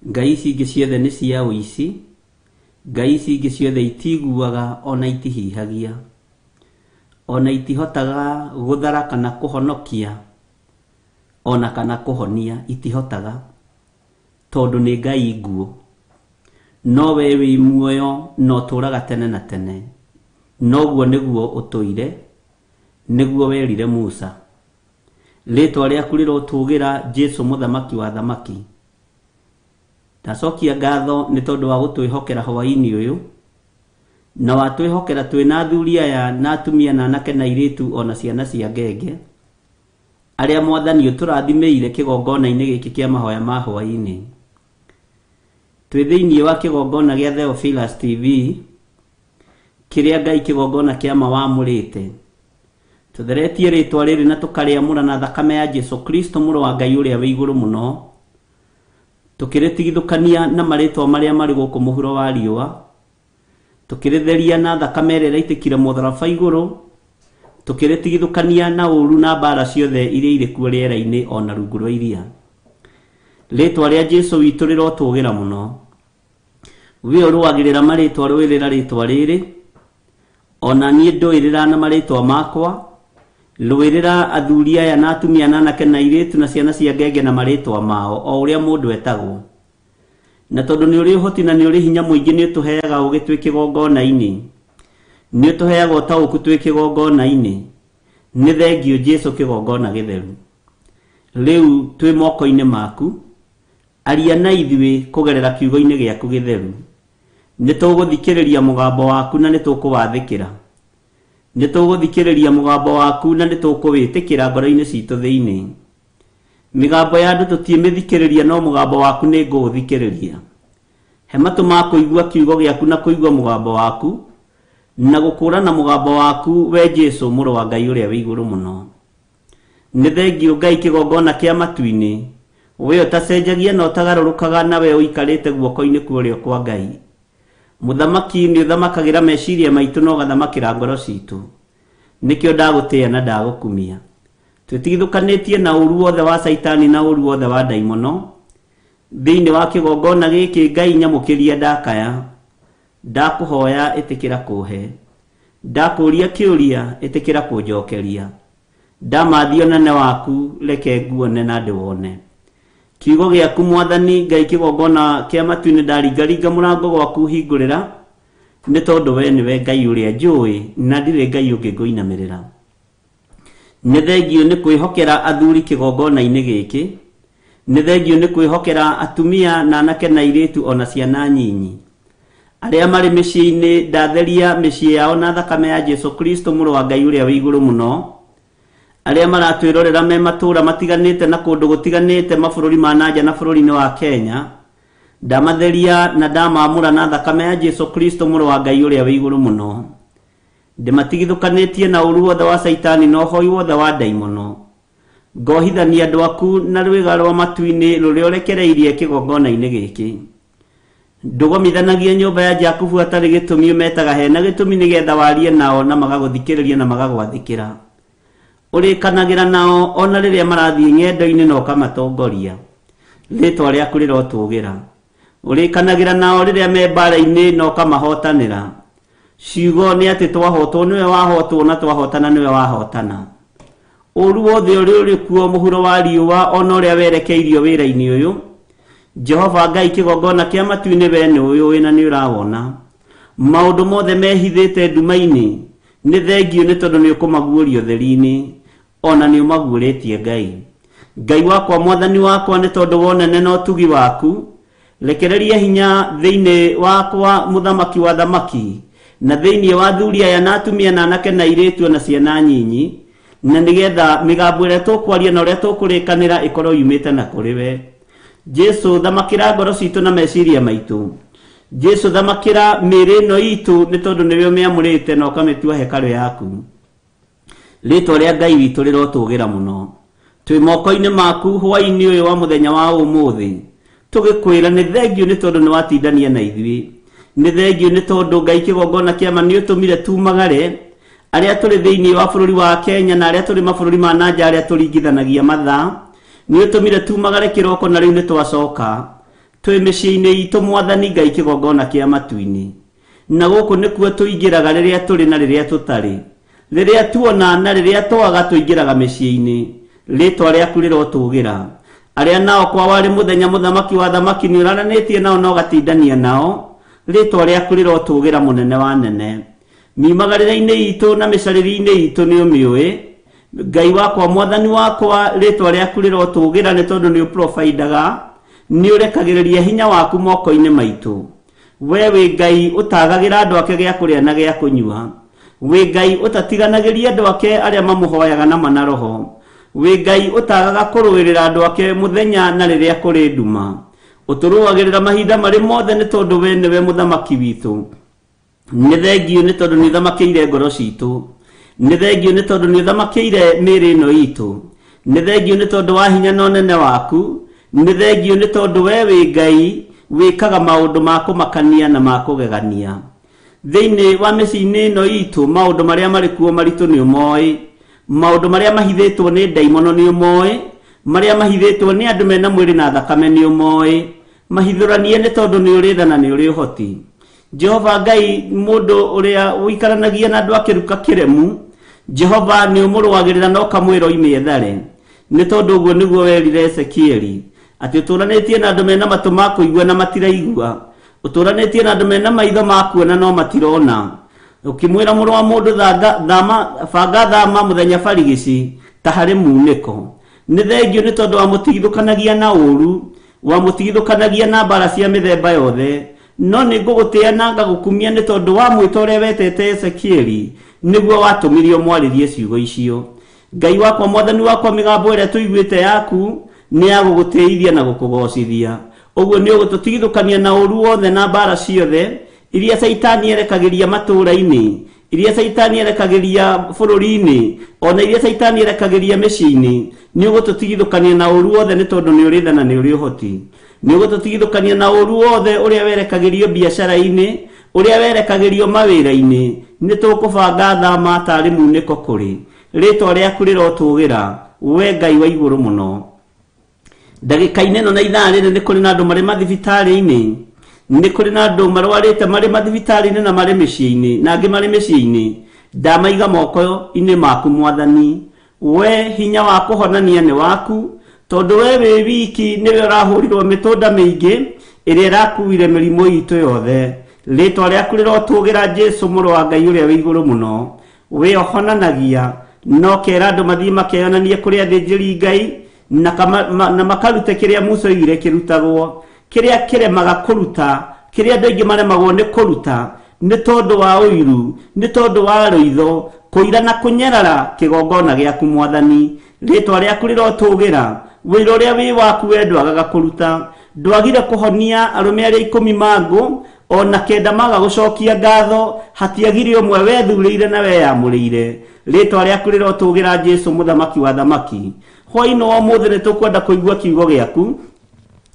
Ngai ici ingĩ ciothe nĩ cia ũici, Ngai ici ingĩ ciothe itiguaga ona itihihagia, ona itihotaga gũthara kana kũhonokia, ona kana kũhonia itihotaga, tondũ nĩ Ngai nguo. No we wĩ muoyo no tũraga tene na tene, noguo nĩguo ũtũire, nĩguo werire Musa. Rĩtwa rĩaku rĩrotũgĩra Jesu mũthamaki wa thamaki. Ndacokia ngatho nĩ tondũ wa gũtwĩhokera hwaĩ-inĩ ũyũ na watwĩhokera twĩna athuri aya na atumia na anake na airĩtu ona ciana cia ngenge arĩa mwathani ũtũrathimĩire kĩgongona-inĩ gĩkĩ kĩa mahoya ma hwaĩ-inĩ. Twĩ thĩinĩ wa kĩgongona gĩa Theophilus TV kĩrĩa Ngai kĩgongona kĩa ma wamũrĩte. Tũtheretie rĩtwa rĩrĩ na tũkarĩamũra na thakame ya Jesu Kristo mũrũ wa Ngai ũrĩa wĩ igũrũ mũno, tũkĩrĩtigithũkania na marĩtwa marĩa marĩ gũkũ mũhuro wa riũa, tũkĩrĩtheria na thakame ĩrĩa ĩraitĩkire mũtharaba igũrũ, tũkĩrĩtigithũkania na ũru na mbara ciothe iria irĩ kuo rĩera-inĩ ona rungu rwa iria. Rĩtwa rĩa Jesu witũ rĩrotũgĩra mũno. We ũrũagĩrĩra marĩtwa rwĩrĩra rĩtwa rĩrĩ, ona niĩ ndũĩrĩra na marĩtwa makwa, rũĩrĩra athuri aya na atumia na anake na airĩtu na ciana cia ngenge na marĩtwa mao o ũrĩa mũndũ etagwo. Na tondũ nĩ ũrĩ ũhoti na nĩ ũrĩ hinya mũingĩ nĩ ũtũheaga ũgĩ twĩ kĩgongona-inĩ, nĩ ũtũheaga ũtaũku twĩ kĩgongona-inĩ. Nĩ thengio Jesũ kĩgongona gĩtheru. Rĩu twĩ moko-inĩ maku, aria na ithuĩ kũgerera kiugo-inĩ gĩaku gĩtheru. Nĩ tũgũthikĩrĩria mũgambo waku na nĩ tũkũwathĩkĩra. Nĩ tũgũthikĩrĩria mũgambo waku na nĩ tũkũwĩtĩkĩra ngoro-inĩ citũ thĩinĩ. Mĩgambo ya andũ tũtiĩmĩthikĩrĩria, no mũgambo waku nĩ ngũũthikĩrĩria. He matũ ma kũigua kiugo gĩaku na kũigua mũgambo waku, na gũkũũrana mũgambo waku, we Jesũ mũrũ wa Ngai ũrĩa wĩ igũrũ mũno. Nĩ thengio Ngai kĩgongona kĩa matu-inĩ, we ũtacenjagia na ũtagarũrũkaga, na we ũikarĩte guoko-inĩ kwa ũrĩo kwa Ngai. Mũthamaki nĩ ũthamakagĩra meciria maitũ na ũgathamakĩra ngoro citũ. Nĩkĩo ndagũtĩĩa na ndagũkumia. Twĩtigithũkanĩtie na ũru wothe wa Saitani na ũru wothe wa ndaimono thĩinĩ wa kĩgongona gĩkĩ. Ngai nyamũkĩria ndakaya, ndakũhoya ĩtĩkĩra kũhe, ndakũria kĩũria ĩtĩkĩra kũnjokeria, ndamathio nene waku reke nguone na ndĩwone. Kiugo gĩaku Mwathani Ngai kĩgongona kĩa matu-inĩ ndaringaringa mũrango gwaku hingũrĩra, nĩ tondũ we nĩwe Ngai ũrĩa njũĩ na ndirĩ Ngai ũngĩ ngũinamĩrĩra. Nĩ thengio nĩ kwĩhokera athuri kĩgongona-inĩ gĩkĩ, nĩ thengio nĩ kwĩhokera atumia na anake na airĩtu ona ciana nyinyi arĩa marĩ mĩciĩ-inĩ. Ndatheria mĩciĩ yao na thakame ya Jesũ Kristo mũrũ wa Ngai ũrĩa wĩ igũrũ mũno, arĩa maratwĩrorera me matũũra matiganĩte na kũndũ gũtiganĩte, mabũrũri ma nanja na bũrũri-inĩ wa Kenya. Ndamatheria na ndamamũra na thakame ya Jesũ Kristo mũrũ wa Ngai ũrĩa wĩ igũrũ mũno. Ndĩmatigithũkanĩtie na ũru wothe wa Saitani na ũhoi wothe wa ndaimono. Ngohithania andũ aku na rwĩga rwa matu-inĩ rũrĩa ũrekereirie kĩgongona-inĩ gĩkĩ. Ndũgomithanagia nyũmba ya Jakubu hatarĩ gĩtũmi, ũmetaga hena gĩtũmi nĩgetha warie nao na magagũthikĩrĩria na magagwathĩkĩra. Ũrĩkanagĩra nao ona rĩrĩa marathiĩ ng'endo-inĩ na ũkamatongoria. Rĩĩtwa rĩaku rĩrotũũgĩra. Ũrĩkanagĩra nao rĩrĩa me mbara-inĩ na ũkamahotanĩra. Ciugo nĩ atĩ twahotwo nĩwe wahotwo na twahotana nĩwe wahotana. Ũru wothe ũrĩa ũrĩ kuo mũhuro wa riũa ona ũrĩa werekeirio wĩra-inĩ ũyũ, Jehova Ngai kĩgongona kĩa matu-inĩ we nĩ ũyũ na nĩ ũrawona. Maũndũ mothe mehithĩte nduma-inĩ, nĩ thengio nĩ tondũ nĩ ũkũmaguũria ũtheri-inĩ, ona nĩ ũmaguũrĩtie Ngai. Ngai wakwa Mwathani wakwa, nĩ tondũ wonene na ũtugi waku, rekereria hinya thĩinĩ wakwa mũthamaki wa thamaki, na thĩinĩ wa athuri aya na atumia na anake na airĩtu na ciana nyinyi, na nĩgetha mĩgambo ĩrĩa tũkwaria na ũrĩa tũkũrĩkanĩra ĩkorwo yumĩte na kũrĩ we. Jesũ thamakĩra ngoro citũ na meciria maitũ. Jesũ thamakĩra mĩĩrĩ ĩno itũ, nĩ tondũ nĩwe ũmĩamũrĩte na ũkamĩtua hekarũ yaku. Rĩĩtwa rĩa Ngai witũ rĩrotũũgĩra mũno. Twĩ moko-inĩ maku hwaĩ-inĩ ũyũ wa mũthenya wa ũmũthĩ, tũgĩkwĩra nĩ thengio nĩ tondũ nĩ watindania na ithuĩ. Nĩ thengio nĩ tondũ Ngai kĩgongona kĩama nĩ ũtũmire tumagare arĩa tũrĩ thĩinĩ wa bũrũri wa Kenya na arĩa tũrĩ mabũrũri ma nanja arĩa tũringithanagia mathaa. Nĩ ũtũmire tumagare kĩroko na rĩu nĩ twacoka twĩ mĩciĩ-inĩ itũ Mwathani Ngai kĩgongona kĩa matu-inĩ. Na gũkũ nĩkuo tũingĩraga rĩrĩa tũrĩ na rĩrĩa tũtarĩ, rĩrĩa tuona na rĩrĩa twaga tũingĩraga mĩciĩ-inĩ. Rĩĩtwa rĩaku rĩrotũũgĩra. Arĩa nao kwa warĩ mũthenya mũthamaki wa thamaki nĩ ũraranĩtie nao na ũgatindania nao. Rĩĩtwa rĩaku rĩrotũũgĩra mũnene wa nene. Miumagarĩra-inĩ itũ na mĩcarĩri-inĩ itũ nĩ ũmĩũĩ. Ngai wakwa Mwathani wakwa, rĩĩtwa rĩaku rĩrotũũgĩra nĩ tondũ nĩ ũprovidaga, nĩ ũrekagĩrĩria hinya waku moko-inĩ maitũ. We wĩ Ngai ũtaagagĩra andũ ake gĩa kũrĩa na gĩa kũnyua. Wĩ Ngai ũtatiganagĩria andũ ake arĩa mamũhoyaga na mana roho. Wĩ Ngai ũtaagaga kũrũĩrĩra andũ ake mũthenya na rĩrĩa kũrĩ nduma. Ũtũrũagĩrĩra mahinda marĩ mothe nĩ tondũ we nĩwe mũthamaki witũ. Nĩ thengio nĩ tondũ nĩ ũthamakĩire ngoro citũ. Nĩ thengio nĩ tondũ nĩ ũthamakĩire mĩĩrĩ ĩno itũ. Nĩ thengio nĩ tondũ wa hinya na ũnene waku. Nĩ thengio nĩ tondũ we wĩ Ngai wĩkaga maũndũ ma kũmakania na ma kũgegania. Thĩinĩ wa mĩciĩ-inĩ ĩno itũ, maũndũ marĩa marĩ kuo maritũ nĩ ũmoĩ. Maũndũ marĩa mahithĩtwo nĩ ndaimono nĩ ũmoĩ. Marĩa mahithĩtwo nĩ andũ mena mwĩrĩ na thakame nĩ ũmoĩ. Mahithũranie nĩ tondũ nĩ ũrĩ tha na nĩ ũrĩ ũhoti. Jehova Ngai, mũndũ ũrĩa ũikaranagia na andũ akĩruka kĩremu, Jehova ni umurwagirira no kamwiro imethare ni tondu guo niguo werire Ezekieli ati uturanetie na andu mena matu ma kuigua na matiraigua uturanetie na andu mena maitho ma kuona no matirona ukimwira muru wa mundu banga thama muthenya barigici ta hari muniko ni thengio ni tondu wa mutigithukanagia na uru wa mutigithukanagia na mbara cia mithemba yothe no ni ngugutia na ngagukumia ni tondu wa mwito uria wetete Ezekieli niguo watumirio mwaririe ciugo icio. Ngai wakwa mwathani wakwa migambo iria tuiguite yaku ni aguguteithia na gukugocithia uguo ni ugututigithukania na uru wothe na mbara ciothe iria Saitani erekagiria matura-ini iria Saitani erekagiria bururi-ini ona iria Saitani erekagiria micii-ini ni ugututigithukania na uru wothe ni tondu ni uri tha na ni uri uhoti ni ugututigithukania na uru wothe uria werekagirio biacara-ini uria werekagirio mawira-ini ni tukubanga thama tari muniko kuri ritwa riaku rirotugira we Ngai wa iguru muno. Ndagika-ini no na ithaa riri ni kuri na andu mari mathibitari-ini ni kuri na andu marwarite mari mathibitari-ini na mari micii-ini na angi mari micii-ini ndamaiga moko-ini maku mwathani we hinya wa kuhonania ni waku tondu we wi wiki niwe urahurirwo mitunda mingi iria irakuire mirimo itu yothe ritwa riaku rirotugira Jesu muru wa Ngai uria wi iguru muno we ohonanagia no kera andu mathii makeyonanie kuri athĩnjĩri Ngai na makarute kiria Musa oigire kirutagwo kiria kiremaga kuruta kiria andu aingi maremagwo ni kuruta ni tondu wa uiru ni tondu wa ruitho kuira na kunyerara kigongona giaku mwathani ritwa riaku rirotugira wira uria wi waku we ndwagaga kuruta ndwagire kuhonia arume aria 10 mangu ona kenda maga gucokia ngatho hatiagire umwe wethurire na weyamurire ritwa riaku rirotugira Jesu muthamaki wa thamaki hwaino wa muthe ni tukwenda kuigua kiugo giaku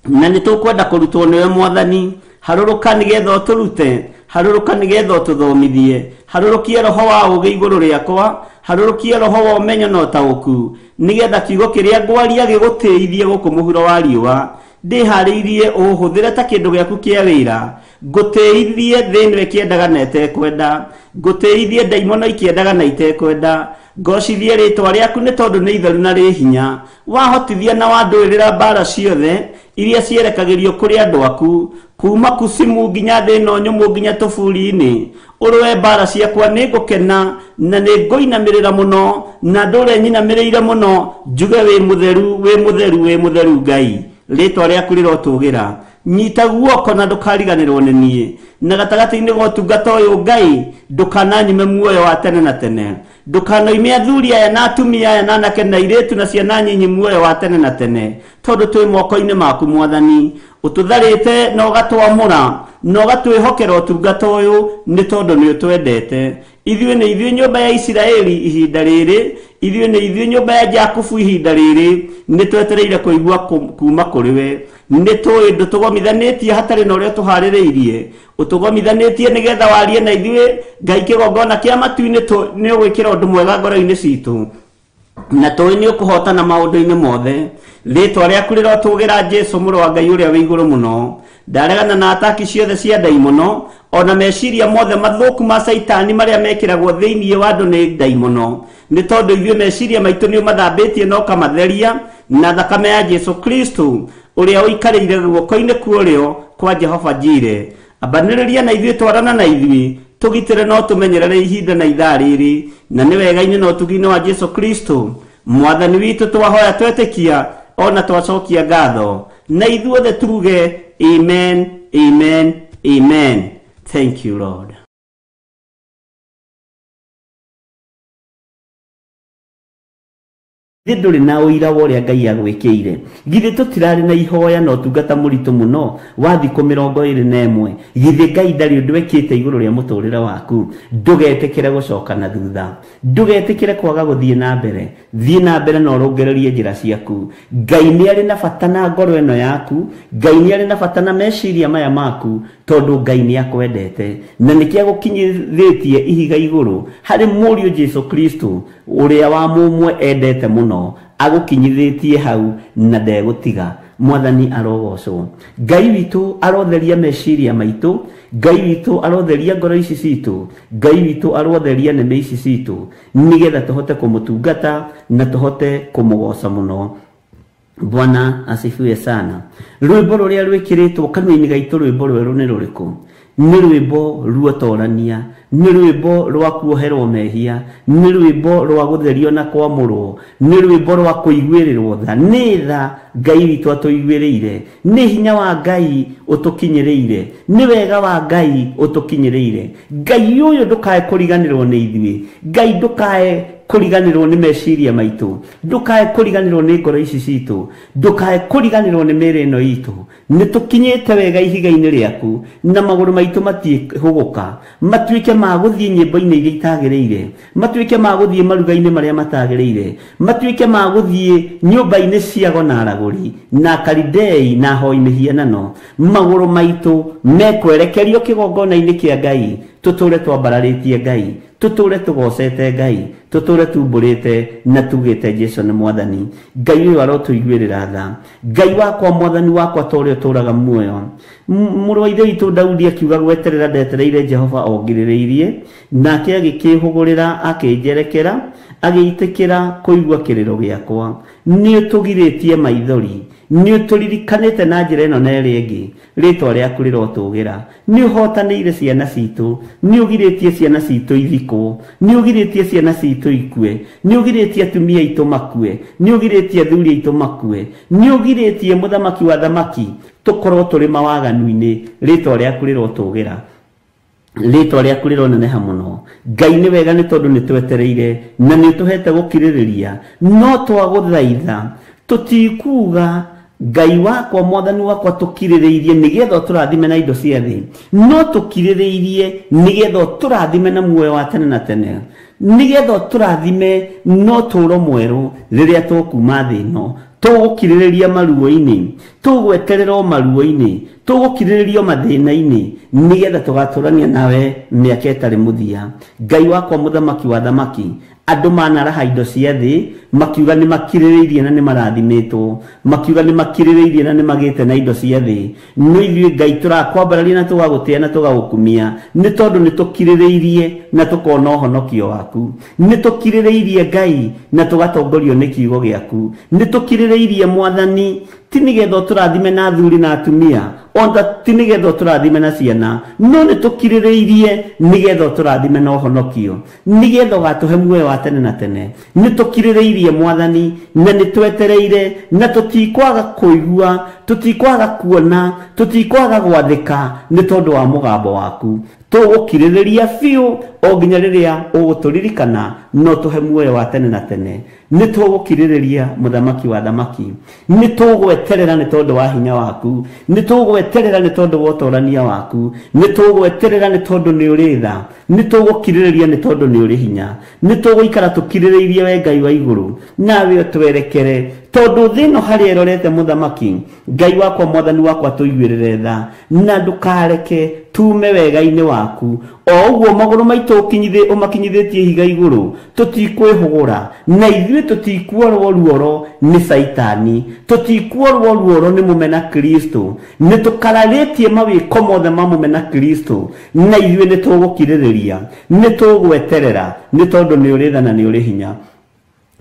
na ni tukwenda kurutwo niwe mwathani haruruka nigetha uturute haruruka nigetha ututhomithie harurukie roho wa ugi iguru riakwa harurukie roho wa umenyo na utauku nigetha kiugo kiria ngwaria giguteithie guku muhuro wa riua ndihariirie uhuthire ta kindu giaku kia wira nguteithie thini kiendaga na itekwenda nguteithie ndaimono ikiendaga na itekwenda ngocithie ritwa riaku ni tondu ni itheru na ri hinya wahotithia na wanduirira mbara ciothe iria cierekagirio kuri andu aku kuma kusimu nginya thi no nyumu nginya tufuri-ini urwe mbara ciakwa ni ngukena na ni nguinamirira muno na ndure nyinamirire muno njuge wi mutheru wi mutheru wi mutheru Ngai ritwa riaku rirotugira nyita guoko na ndukariganirwo ni nie na gatagati-ini ga utungata uyu Ngai ndukananyime muoyo wa tene na tene ndukanoime athuri aya na atumia aya na anake na airitu na ciana nyinyi muoyo wa tene na tene tondu twi moko-ini maku mwathani ututharite na ugatwamura na ugatwihokera utungata uyu ni tondu ni utwendete ithuĩ nĩ ithuĩ nyũmba ya Isiraeli ihinda rĩrĩ ithuĩ nĩ ithuĩ nyũmba ya Jakubu ihinda rĩrĩ nĩ twetereire kũigua kuma kũrĩ we nĩ tũĩ ndũtũgomithanĩtie hatarĩ na ũrĩa tũharĩrĩirie ũtũgomithanĩtie nĩgetha warie na ithuĩ Ngai kĩgongona kĩa matu-inĩ nĩ ũgwĩkĩra ũndũ mwega ngoro-inĩ citũ na tũĩ nĩ ũkũhotana maũndũ-inĩ mothe rĩtwa rĩaku rĩrotũgĩra Jesu mũrũ wa Ngai ũrĩa wĩ igũrũ mũno ndaregana na ataki ciothe cia ndaimono ona meciria mothe mathuku ma Saitani maria mekiragwo thĩinĩ wa andũ nĩ ndaimono nĩ tondũ ithuĩ meciria maitũ nĩ ũmathambĩtie na ũkamatheria na thakame ya Jesu Kristo ũrĩa ũikarĩire guoko-inĩ kuorĩo kwa Jehova Jire ambanĩrĩria na ithuĩ twarana na ithuĩ tũgitĩre no tũmenyerere ihinda na ithaa rĩrĩ na nĩ wega-inĩ na ũtugi-inĩ wa Jesu Kristo mwathani witũ twahoya twetĩkia ona twacokia ngatho na ithuothe tuge amen amen amen. Thank you, Lord. Ndũrĩ na ũira wa ũrĩa Ngai agwĩkĩire githĩ tũtirarĩ na ihoya na ũtungata mũritũ mũno wa thikũ 21 githĩ Ngai ndarĩ ũndũ wekĩte igũrũ rĩa mũtũrĩre waku ndũgetĩkĩre gũcoka na thutha ndũgetĩkĩre kwaga gũthiĩ na mbere thiĩ na mbere na ũrũngĩrĩrie njĩra ciaku Ngai nĩ arĩ na bata na ngoro ĩno yaku Ngai nĩ arĩ na bata na meciria maya maku tondũ Ngai nĩ akwendete na nĩkĩo agũkinyithĩtie ihiga igũrũ harĩ mũriũ Jesu Kristo ũrĩa wa mũmwe endete mũno agũkinyithĩtie hau na ndegũtiga mwathani arogocwo. Ngai witũ arotheria meciria maitũ, Ngai witũ arotheria ngoro ici citũ, Ngai witũ arotheria nĩmĩ ici citũ, nĩgetha tũhote kũmũtungata na tũhote kũmũgoca mũno. Bwana asifiwe sana. Rwĩmbo rũrĩa rwĩkĩrĩtwo kanua-inĩ gaitũ, rwĩmbo rwerũ nĩ rũrĩkũ? Nĩ rwĩmbo ruotorania, nĩ rwĩmbo rwa kuoherwo mehia, nĩ rwĩmbo rwa gũtherio na kwamũrwo, nĩ rwĩmbo rwa kũiguĩrĩrwo tha. Nĩ tha Ngai witũ atũiguĩrĩire, nĩ hinya wa Ngai ũtũkinyĩrĩire, nĩ wega wa Ngai ũtũkinyĩrĩire. Ngai ũyũ ndũkae kũriganĩrwo nĩ ithuĩ, Ngai ndũkae kũriganĩrwo nĩ meciria maitũ, ndũkae kũriganĩrwo nĩ ngoro ici citũ, ndũkae kũriganĩrwo nĩ mĩĩrĩ ĩno itũ. Nĩ tũkinyĩte wega ihiga-inĩ rĩaku, na magũrũ maitũ matiĩhũgũka, matuĩke ma gũthiĩ nyĩmbo-inĩ iria itagĩrĩire, matuĩke ma gũthiĩ maruga-inĩ marĩa matagĩrĩire, matuĩke ma gũthiĩ nyũmba-inĩ cia gonaragũri na karidei na hoi mĩhianano. Magũrũ maitũ mekwerekerio kĩgongona-inĩ kĩa Ngai, tũtũre twambararĩtie Ngai, tũtũre tũgocete Ngai, tũtũre tumbũrĩte na tugĩte Jesũ nĩ mwathani. Ngai ũyũ arotũiguĩrĩra tha. Ngai wakwa, mwathani wakwa, ta ũrĩa ũtũũraga muoyo. Mũrũ wa ithe witũ Daudi akiuga gweterera ndetereire Jehova ongirĩrĩirie, nake agĩkĩĩhũgũrĩra akĩnjerekera, agĩitĩkĩra kũigua kĩrĩro gĩakwa. Nĩ ũtũgirĩtie maithori, nĩ ũtũririkanĩte na njĩra ĩno na ĩrĩa ĩngĩ, rĩĩtwa rĩaku rĩrotũũgĩra. Nĩ ũhotanĩire ciana citũ, nĩ ũgirĩtie ciana citũ ithikwo, nĩ ũgirĩtie ciana citũ ikue, nĩ ũgirĩtie atumia aitũ makue, nĩ ũgirĩtie athuri aitũ makue, nĩ ũgirĩtie mũthamaki wa thamaki tũkorwo tũrĩ mawaganu-inĩ, rĩĩtwa rĩaku rĩrotũũgĩra, rĩĩtwa rĩaku rĩroneneha mũno. Ngai nĩ wega nĩ tondũ nĩ twetereire na nĩ ũtũhete gũkirĩrĩria, no twagũthaitha tũtikuga Ngai wakwa, mwathani wakwa, tũkirĩrĩirie nĩgetha ũtũrathime na indo cia thĩ, no tũkirĩrĩirie nĩgetha ũtũrathime na muoyo wa tene na tene, nĩgetha ũtũrathime no tũũro mwerũ rĩrĩa tũkuma thĩ ĩno. Tũgũkirĩrĩria maruo-inĩ, tũgweterera maruo-inĩ, tũgũkirĩrĩria mathĩna-inĩ, nĩgetha tũgatũrania nawe mĩaka ĩtarĩ mũthia. Ngai wakwa, mũthamaki wa thamaki, andũ manaraha indo cia thĩ, makiuga nĩ makirĩrĩirie na nĩ marathimĩtwo, makiuga nĩ makirĩrĩirie na nĩ magĩte na indo cia thĩ. No ithuĩ Ngai tũrakwambararia na tũgagũtĩa na tũgagũkumia, nĩ tondũ nĩ tũkirĩrĩirie na tũkona ũhonokio waku, nĩ tũkirĩrĩirie Ngai na tũgatongorio nĩ kiugo gĩaku, nĩ tũkirĩrĩirie mwathani, ti nĩgetha ũtũrathime na athuri na atumia, onda ti nĩgetha ũtũrathime na ciana, no nĩ tũkirĩrĩirie nĩgetha ũtũrathime na ũhonokio, nĩgetha ũgatũhe muoyo wa tene na tene. Nĩ tũkirĩrĩirie mwathani na nĩ twetereire, na tũtikwaga kũigua, tũtikwaga kuona, tũtikwaga gwathĩka nĩ tondũ wa mũgambo waku. Tũgũkirĩrĩria biũ o nginya rĩrĩa ũgũtũririkana no tũhe muoyo wa tene na tene. Nĩ tũgũkirĩrĩria mũthamaki wa thamaki, nĩ tũgweterera nĩ tondũ wa hinya waku, nĩ tũgweterera nĩ tondũ wa ũtorania waku, nĩ tũgweterera nĩ tondũ nĩ ũrĩ tha, nĩ tũgũkirĩrĩria nĩ tondũ nĩ ũrĩ hinya, nĩ tũgũikara tũkirĩrĩirie we Ngai wa igũrũ, nawe ũtwerekere, tondũ thĩ ĩno harĩa ĩrorete mũthamaki. Ngai wakwa, mwathani wakwa, tũiguĩrĩre tha na ndũkareke tume wega-inĩ waku. O ũguo magũrũ maitũ ũmakinyithĩtie ihiga igũrũ, tũtikwĩhũgũra, na ithuĩ tũtikuorwo ruoro nĩ Saitani, tũtikuorwo ruoro nĩ mũmena Kristo, nĩ tũkararĩtie mawĩko mothe ma mũmena Kristo, na ithuĩ nĩ tũgũkirĩrĩria, nĩ tũgweterera nĩ tondũ nĩ ũrĩ tha na nĩ ũrĩ hinya.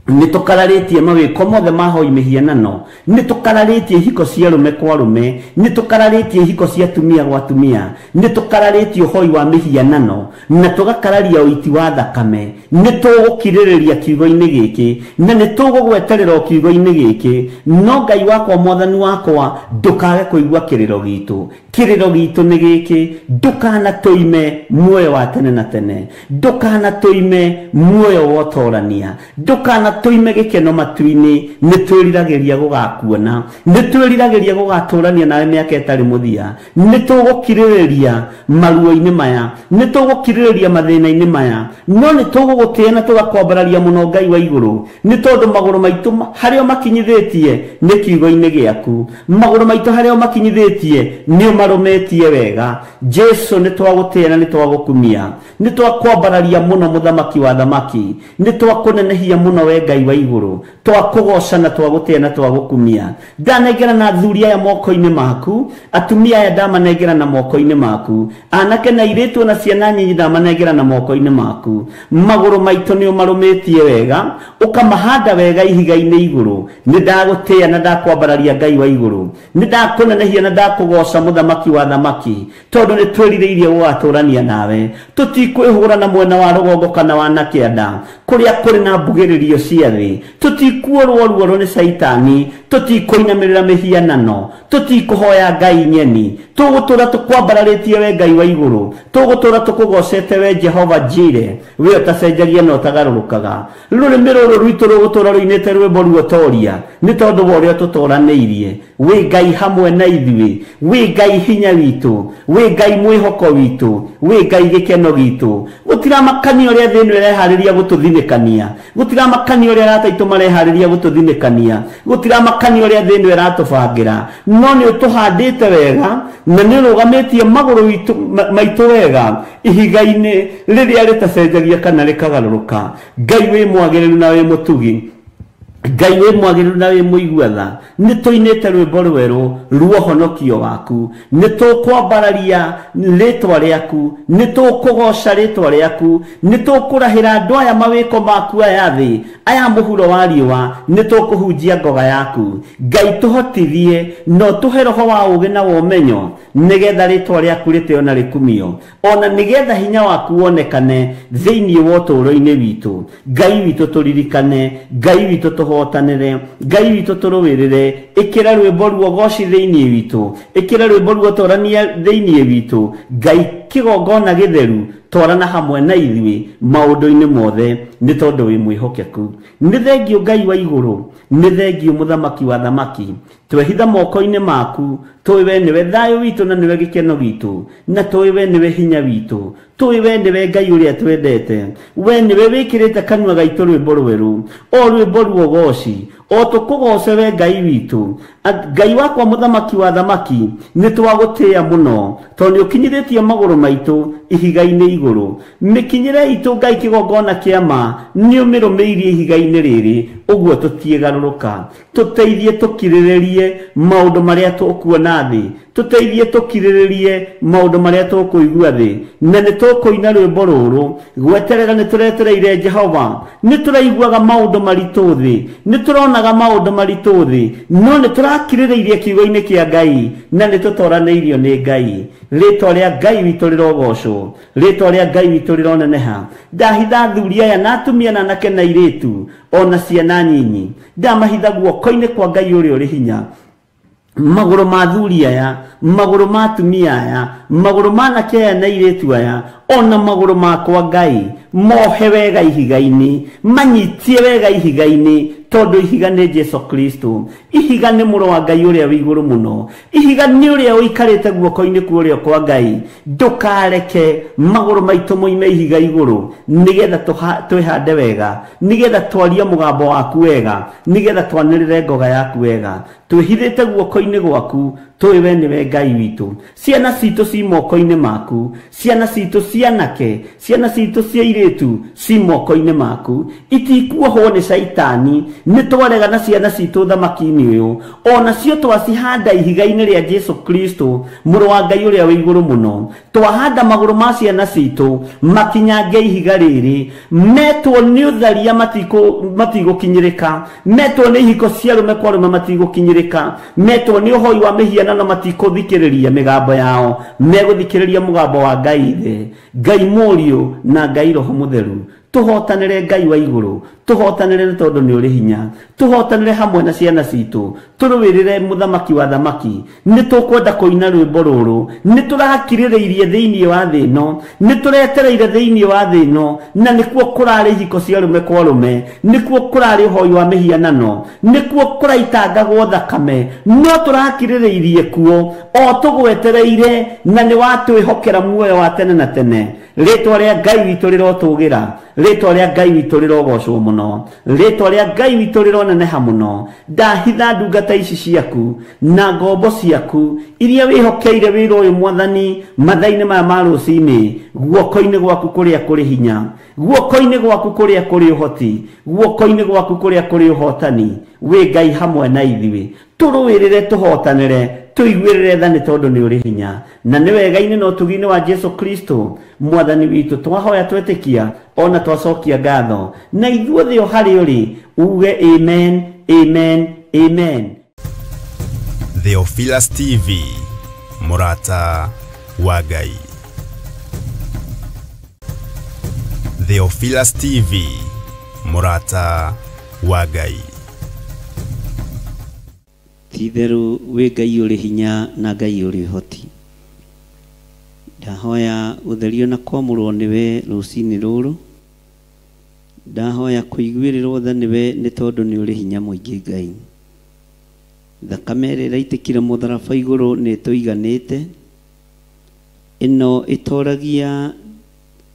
Nĩ tũkararĩtie mawĩko mothe ma hoi mĩhianano, nĩ tũkararĩtie ihiko cia rũme kwa rũme, nĩ tũkararĩtie ihiko cia tumia gwa tumia, nĩ tũkararĩtie ũhoi wa mĩhianano, na tũgakararia ũiti wa thakame. Nĩ tũgũkirĩrĩria kiugo-inĩ gĩkĩ na nĩ tũgũgweterera kiugo-inĩ gĩkĩ, no Ngai wakwa, mwathani wakwa, ndũkage kũigua kĩrĩro gitũ. Kĩrĩro gitũ nĩ gĩkĩ: ndũkana tũime muoyo wa tene na tene, ndũkana tũime muoyo wa ũtorania, ndũkana tũime gĩkeno matu-inĩ. Nĩ twĩriragĩria gũgakuona, nĩ twĩriragĩria gũgatũrania nawe mĩaka ĩtarĩ mũthia. Nĩ tũgũkirĩrĩria maruo-inĩ maya, nĩ tũgũkirĩrĩria mathĩna-inĩ maya, no nĩ tũgũgũtĩa na tũgakwambararia mũno Ngai wa igũrũ, nĩ tondũ magũrũ maitũ harĩa makinyithĩtie nĩ kiugo-inĩ gĩaku, magũrũ maitũ harĩa makinyithĩtie nĩ marometie wega Jesu ni twagutena ni twagukumia ni twakwambararia muno muthamaki wa thamaki ni twakunenehia muno we Ngai wa iguru twakugoca na twagutena twagukumia ndanengera na thuri aya moko-ini maku atumia aya ndamanengera na moko-ini maku anake na iritu na ciana nyinyi ndamanengera na moko-ini maku maguru maitu ni umarumitie wega ukamahanda wega ihiga-ini iguru ni ndagutia na ndakwambararia Ngai wa iguru ni ndakunenehia na ndakugoca muthamaki wa thamaki tondu ni twirireirie gugaturania nawe tutikwihura na mwena wa rugongo kana wa nakianda kuria kuri na mbugiririo cia thi tutikuorwo ruoro ni saitani tutikuinamirira mihianano tutikuhoya Ngai nyeni tugutura tukwambararitie we Ngai wa iguru tugutura tukugocete we Jehova Jire we utacenjagia no tagarurukaga rurimi ruru rwitu rugutura ruinite rwimbo ruotoria ni tondu wa uria tutoraniirie we Ngai hamwe na ithui we Ngai hinya witu we Ngai mwihoko witu we Ngai gikeno gitu gutira makani uria thinu irehariria gututhinikania gutira makani uria rataitu marehariria gututhinikania gutira makani uria thinu iratubangira no ni utuhandite wega na ni rugamitie maguru witu maitu wega ihiga-ini riria ritacenjagia kana rikagaruruka Ngai wi mwagiriru na wi mutugi Ngai we mwagiriru na we muiguatha ni tuinite rwimbo rweru ruohonokio waku ni tukwambararia ritwa riaku ni tukugoca ritwa riaku ni tukurahira andu aya mawiko maku aya thi aya muhuro wa riua ni tukuhunjia ngoga yaku Ngai tuhotithie no tuhe roho wa ugi na womenyo nigetha ritwa riaku ritio na rikumio ona nigetha hinya waku wonekane thiini wa uturo-ini witu Ngai witu turirikane Ngai witu tuhotanire Ngai witu turuwirire ikira rwimbo ruo goci thiini witu ikira rwimbo ruo torania thiini witu Ngai kigongona githeru twarana hamwe na ithui maundu-ini mothe ni tondu wi mwihokeku ni thengio Ngai wa iguru ni thengio muthamaki wa thamaki twehitha moko-ini maku twiwe niwe thayo witu na niwe gikeno gitu na twiwe niwe hinya witu twiwe niwe Ngai uria twendete we niwe wikirite kanua gaitu rwimbo rweru o rwimbo ruo goci o tukugoce we Ngai witu Ngai wakwa muthamaki wa thamaki ni twagutia muno tondu ukinyithitie maguru maitu ihiga-ini iguru mikinyire itu Ngai kigongona kiama ni umirumiirie ihiga-ini riri uguo tutiegaruruka tuteithie tukiriririe maundu maria tukuona thi tuteithie tukiriririe maundu maria tukuigua thi na ni tukuina rwimbo ruru gweterera ni turetereire Jehova ni turaiguaga maundu maritu thi ni turonaga maundu maritu thi no ni turakiriririe kiugo-ini kia Ngai na ni tutoraneirio ni Ngai ritwa ria Ngai witu rirogocwo ritwa ria Ngai witu rironeneha ndahitha thuri aya na atumia na anake na iritu ona ciana nyinyi ndamahitha guoko-ini kwa Ngai uria uri hinya maguru ma thuri aya maguru ma atumia aya maguru ma anake aya na iritu aya ona maguru makwa Ngai mohe wega ihiga-ini manyitie wega ihiga-ini tondu ihiga ni Jesu Kristo ihiga ni muro wa Ngai uria wi iguru muno ihiga ni uria uikarite guoko-ini kwa uria kwa Ngai ndukareke maguru maitu moime ihiga iguru nigetha twihande wega nigetha twaria mugambo waku wega nigetha twanirire ngoga yaku wega twihithite guoko-ini gwaku twiwe niwe Ngai witu ciana citu ci moko-ini maku ciana citu cianake ciana citu cia iritu ci moko-ini maku itikuohwo ni saitani ni twarega na ciana citu thamaki-ini uyu ona cio twacihanda ihiga-ini ria Jesu Kristo muru wa Ngai uria wi iguru muno twahanda maguru ma ciana citu makinyange ihiga riri metwo ni utharia matigukinyirika metwo ni ihiko cia rume kwa rume matigukinyirika metwo ni uhoi wa mihianano matikuthikiriria migambo yao meguthikiriria mugambo wa Ngai thi Ngai murio na Ngai roho mutheru tuhotanire Ngai wa iguru tuhotanire tondu ni uri hinya tuhotanire hamwe na ciana citu turuwirire muthamaki wa thamaki ni tukwenda kuina rwimbo ruru ni turakiririirie thiini wa thi no ni turetereire thiini wa thi no na nikuo kurari hiko cia rume kwa rume nikuo kurari uhoi wa mihianano nikuo kuraitangagwo thakame no turakiririirie kuo o tugwetereire na ni watwihokera muoyo wa tene na tene ritwa ria Ngai witu rirotugira ritwa ria Ngai witũ rĩrogocwo mũno, ritwa ria Ngai witũ rĩroneneha mũno. Ndahitha ndungata ici ciaku na ngombo ciaku iria wihokeire wĩra ũyũ Mwathani mathaa-inĩ maya ma rũcinĩ, guoko-inĩ gwaku kũrĩa kũrĩ hinya, guoko-inĩ gwaku kũrĩa kũrĩ ũhoti, guoko-inĩ gwaku kũrĩa kũrĩ ũhotani. Wĩ Ngai hamwe na ithuĩ, tũrũĩrĩre tũhotanĩre, tuiguĩrĩre tha nĩ tondũ nĩ ũrĩ hinya, na nĩ wega-inĩ na ũtugi-inĩ wa Jesu Kristo Mwathani witũ twahoya twetĩkia ona twacokia ngatho, na ithuothe o harĩ ũrĩ uge amen, amen, amen. Theophilus TV, mũrata wa Ngai. Theophilus TV, mũrata wa Ngai. Titherũ wĩ Ngai ũrĩ hinya na Ngai ũrĩ ũhoti. Ndahoya ũtherio na kwamũrwo nĩwe rũcinĩ rũrũ. Ndahoya kũiguĩrĩrwo tha nĩwe nĩ tondũ nĩ ũrĩ hinya mũingĩ Ngai. Thakame ĩrĩa ĩraitĩkire mũtharaba igũrũ nĩ ĩtũiganĩte. Ĩno ĩtoragia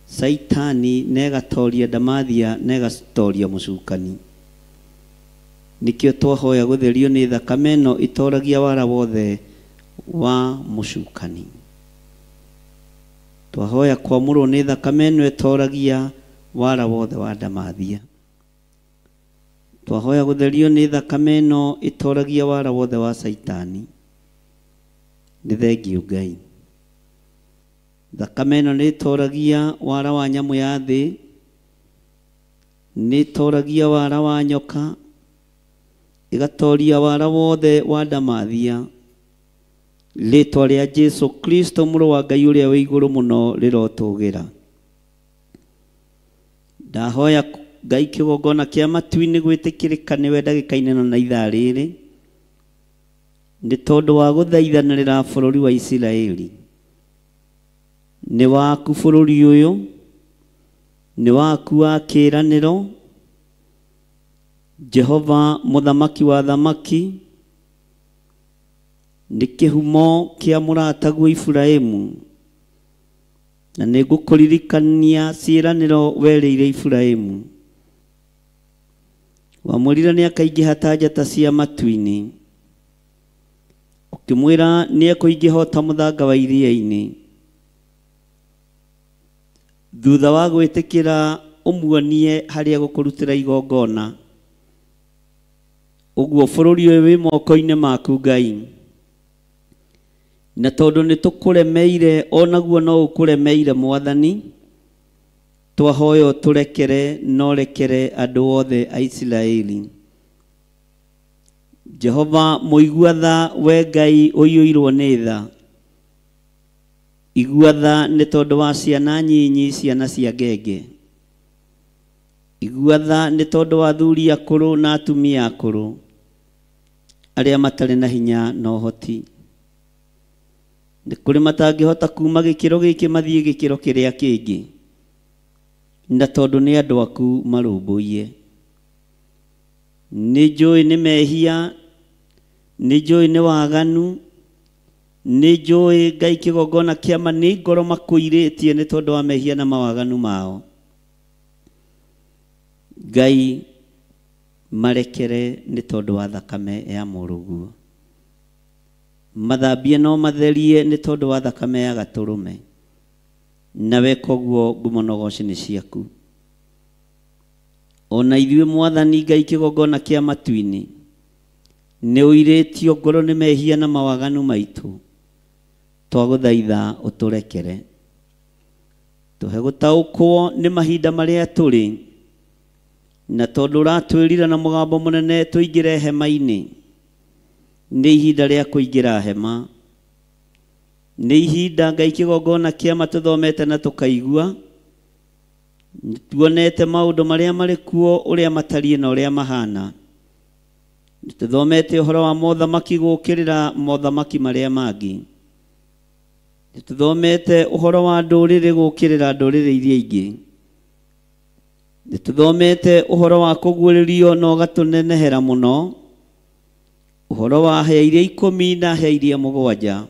Saitani na ĩgatoria Damathia na ĩgatoria mũcukani. Nikio twahoya gũtherio nĩ thakame ĩno ĩtoragia wara wothe wa mũcukani. Twahoya kwamũrwo nĩ thakame ĩno ĩtoragia wara wothe wa Damathia. Twahoya gũtherio nĩ thakame ĩno ĩtoragia wara wothe wa Saitani. Nĩ thengiũ Ngai. Thakame ĩno nĩ ĩtoragia wara wa nyamũ ya thĩ, nĩ ĩtoragia wara wa nyoka, igatoria wara wothe wa Damathia. Rĩtwa rĩa Jesu Kristo mũrũ wa Ngai ũrĩa wĩ igũrũ mũno rĩrotũgĩra. Ndahoya Ngai kĩgongona kĩa matu-inĩ gwĩtĩkĩrĩka nĩwe ndagĩka-inĩ ĩno na ithaa rĩrĩ, nĩ tondũ wa gũthaithanĩrĩra bũrũri wa Isiraeli. Nĩ waku bũrũri ũyũ, nĩ waku wa kĩĩranĩro, Jehova mũthamaki wa thamaki. Nĩ kĩhumo kĩa mũrataguo Iburahĩmu, na nĩ ngũkũririkania ciĩranĩro werĩire Iburahĩmu. Wamwĩrire nĩ akaingĩha ta njata cia matu-inĩ, ũkĩmwĩra nĩ ekũingĩha ta mũthanga wa iria-inĩ. Thutha wa gwĩtĩkĩra ũmuonie harĩa gũkũrutĩra igongona, ũguo bũrũri ũyũ wĩ moko-inĩ maku Ngai. Na tondũ nĩ tũkũremeire, onaguo no ũkũremeire Mwathani, twahoya tũrekere no rekere andũ othe a Isiraeli. Jehova mũigua tha, we Ngai ũiyũirwo nĩ tha. Igua tha nĩ tondũ wa ciana nyinyi, ciana cia ngenge. Igua tha nĩ tondũ wa athuri akũrũ na atumia akũrũ arĩa matarĩ na hinya na ũhoti. Nĩ kũrĩ matangĩhota kuma gĩkĩro gĩkĩ mathiĩ gĩkĩro kĩrĩa kĩngĩ, na tondũ nĩ andũ aku marũmbũiye. Nĩ njũĩ nĩ mehia, nĩ njũĩ nĩ waganu, nĩ njũĩ Ngai kĩgongona kĩama nĩ ngoro makũirĩtie nĩ tondũ wa mehia na mawaganu mao. Ngai marekere nĩ tondũ wa thakame ya mũrũguo. Mathambie no matherie nĩ tondũ wa thakame ya gatũrũme. Nawe koguo ngumo na ũgooci nĩ ciaku. Ona ithuĩ Mwathani Ngai kĩgongona kĩa matu-inĩ, nĩ ũirĩtio ngoro nĩ mehia na mawaganu maitũ. Twagũthaitha ũtũrekere. Tũhe gũtaũkwo nĩ mahinda marĩa tũrĩ, na tondũ ũratwĩrira na mũgambo mũnene tũingĩre hema-inĩ. Nĩ ihinda rĩa kũingĩra hema. Nĩ ihinda Ngai kĩgongona kĩama tũthomete na tũkaigua. Tuonete maũndũ marĩa marĩ kuo ũrĩa matariĩ na ũrĩa mahana. Tũthomete ũhoro wa mothamaki gũkĩrĩra mothamaki marĩa mangĩ. Tũthomete ũhoro wa ndũrĩrĩ gũkĩrĩra ndũrĩrĩ iria ingĩ. Tũthomete ũhoro wa kũguũrĩrio na ũgatũnenehera mũno. Ũhoro wa hĩa iria 10 na hĩa iria 7.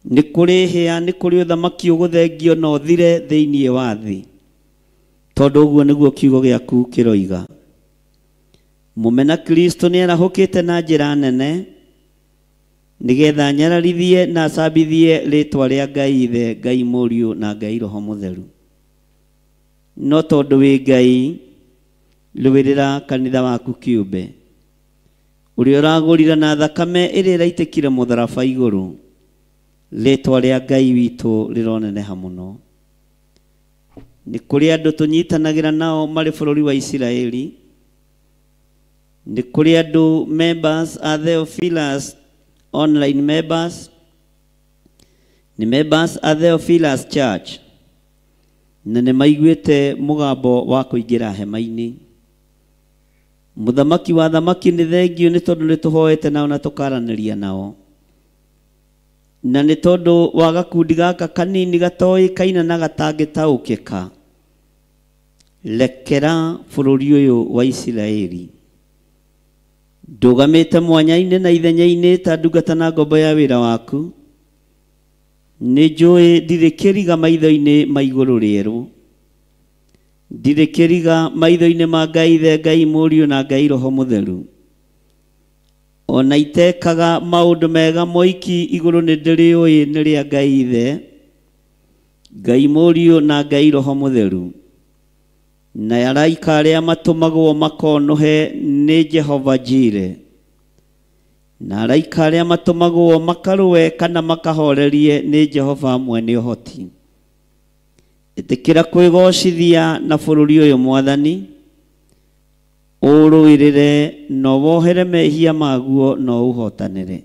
Nĩ kũrĩ hĩa, nĩ kũrĩ ũthamaki ũgũthengio na ũthire thĩinĩ wa thĩ. tondu guo niguo kiugo giaku kiroiga. Mumena Kristo ni arahukite na njira nene nigetha nyararithie na acambithie ritwa ria Ngai Ithe, Ngai Mũriũ na Ngai Roho Mũtheru. No tondu wi Ngai, rũĩrĩra kanitha waku kĩũmbe ũrĩa ũragũrire na thakame ĩrĩa ĩraitĩkire mũtharaba igũrũ. Ritwa ria Ngai witũ rĩroneneha mũno. Nĩ kũrĩ andũ tũnyitanagĩra nao marĩ bũrũri wa Isiraeli. Nĩ kũrĩ andũ members are Theophilus online members. Nĩ members are Theophilus Church. Na nĩ maiguĩte mũgambo wa kũingĩra hema-inĩ. Mũthamaki wa thamaki nĩ thengio nĩ tondũ nĩ tũhoete nao na tũkaranĩria nao. Na nĩ tondũ wa gakundi gaka kanini gatoĩkaine na gatangĩtaũkĩka. Rekera bũrũri ũyũ wa Isiraeli ndũgamĩte mwanya-inĩ na ithenya-inĩ ta ndungata na ngombo ya wĩra waku. Nĩ njũĩ ndirĩ kĩriga maitho-inĩ ma igũrũ rĩerũ. Ndirĩ kĩriga maitho-inĩ ma Ngai Ithe, Ngai Mũriũ na Ngai Roho Mũtheru. Ona itekaga maũndũ mega moiki igũrũ nĩ ndĩrĩũĩ nĩ rĩa Ngai Ithe, Ngai Mũriũ na Ngai Roho Mũtheru. Na araika arĩa matũmagwo makonohe nĩ Jehova Jire. Na araika arĩa matũmagwo makarũe kana makahorerie nĩ Jehova mwene ũhoti. Ĩtĩkĩra kwĩgocithia na bũrũri ũyũ Mwathani, ũrũĩrĩre na wohere mehia maguo na ũhotanĩre.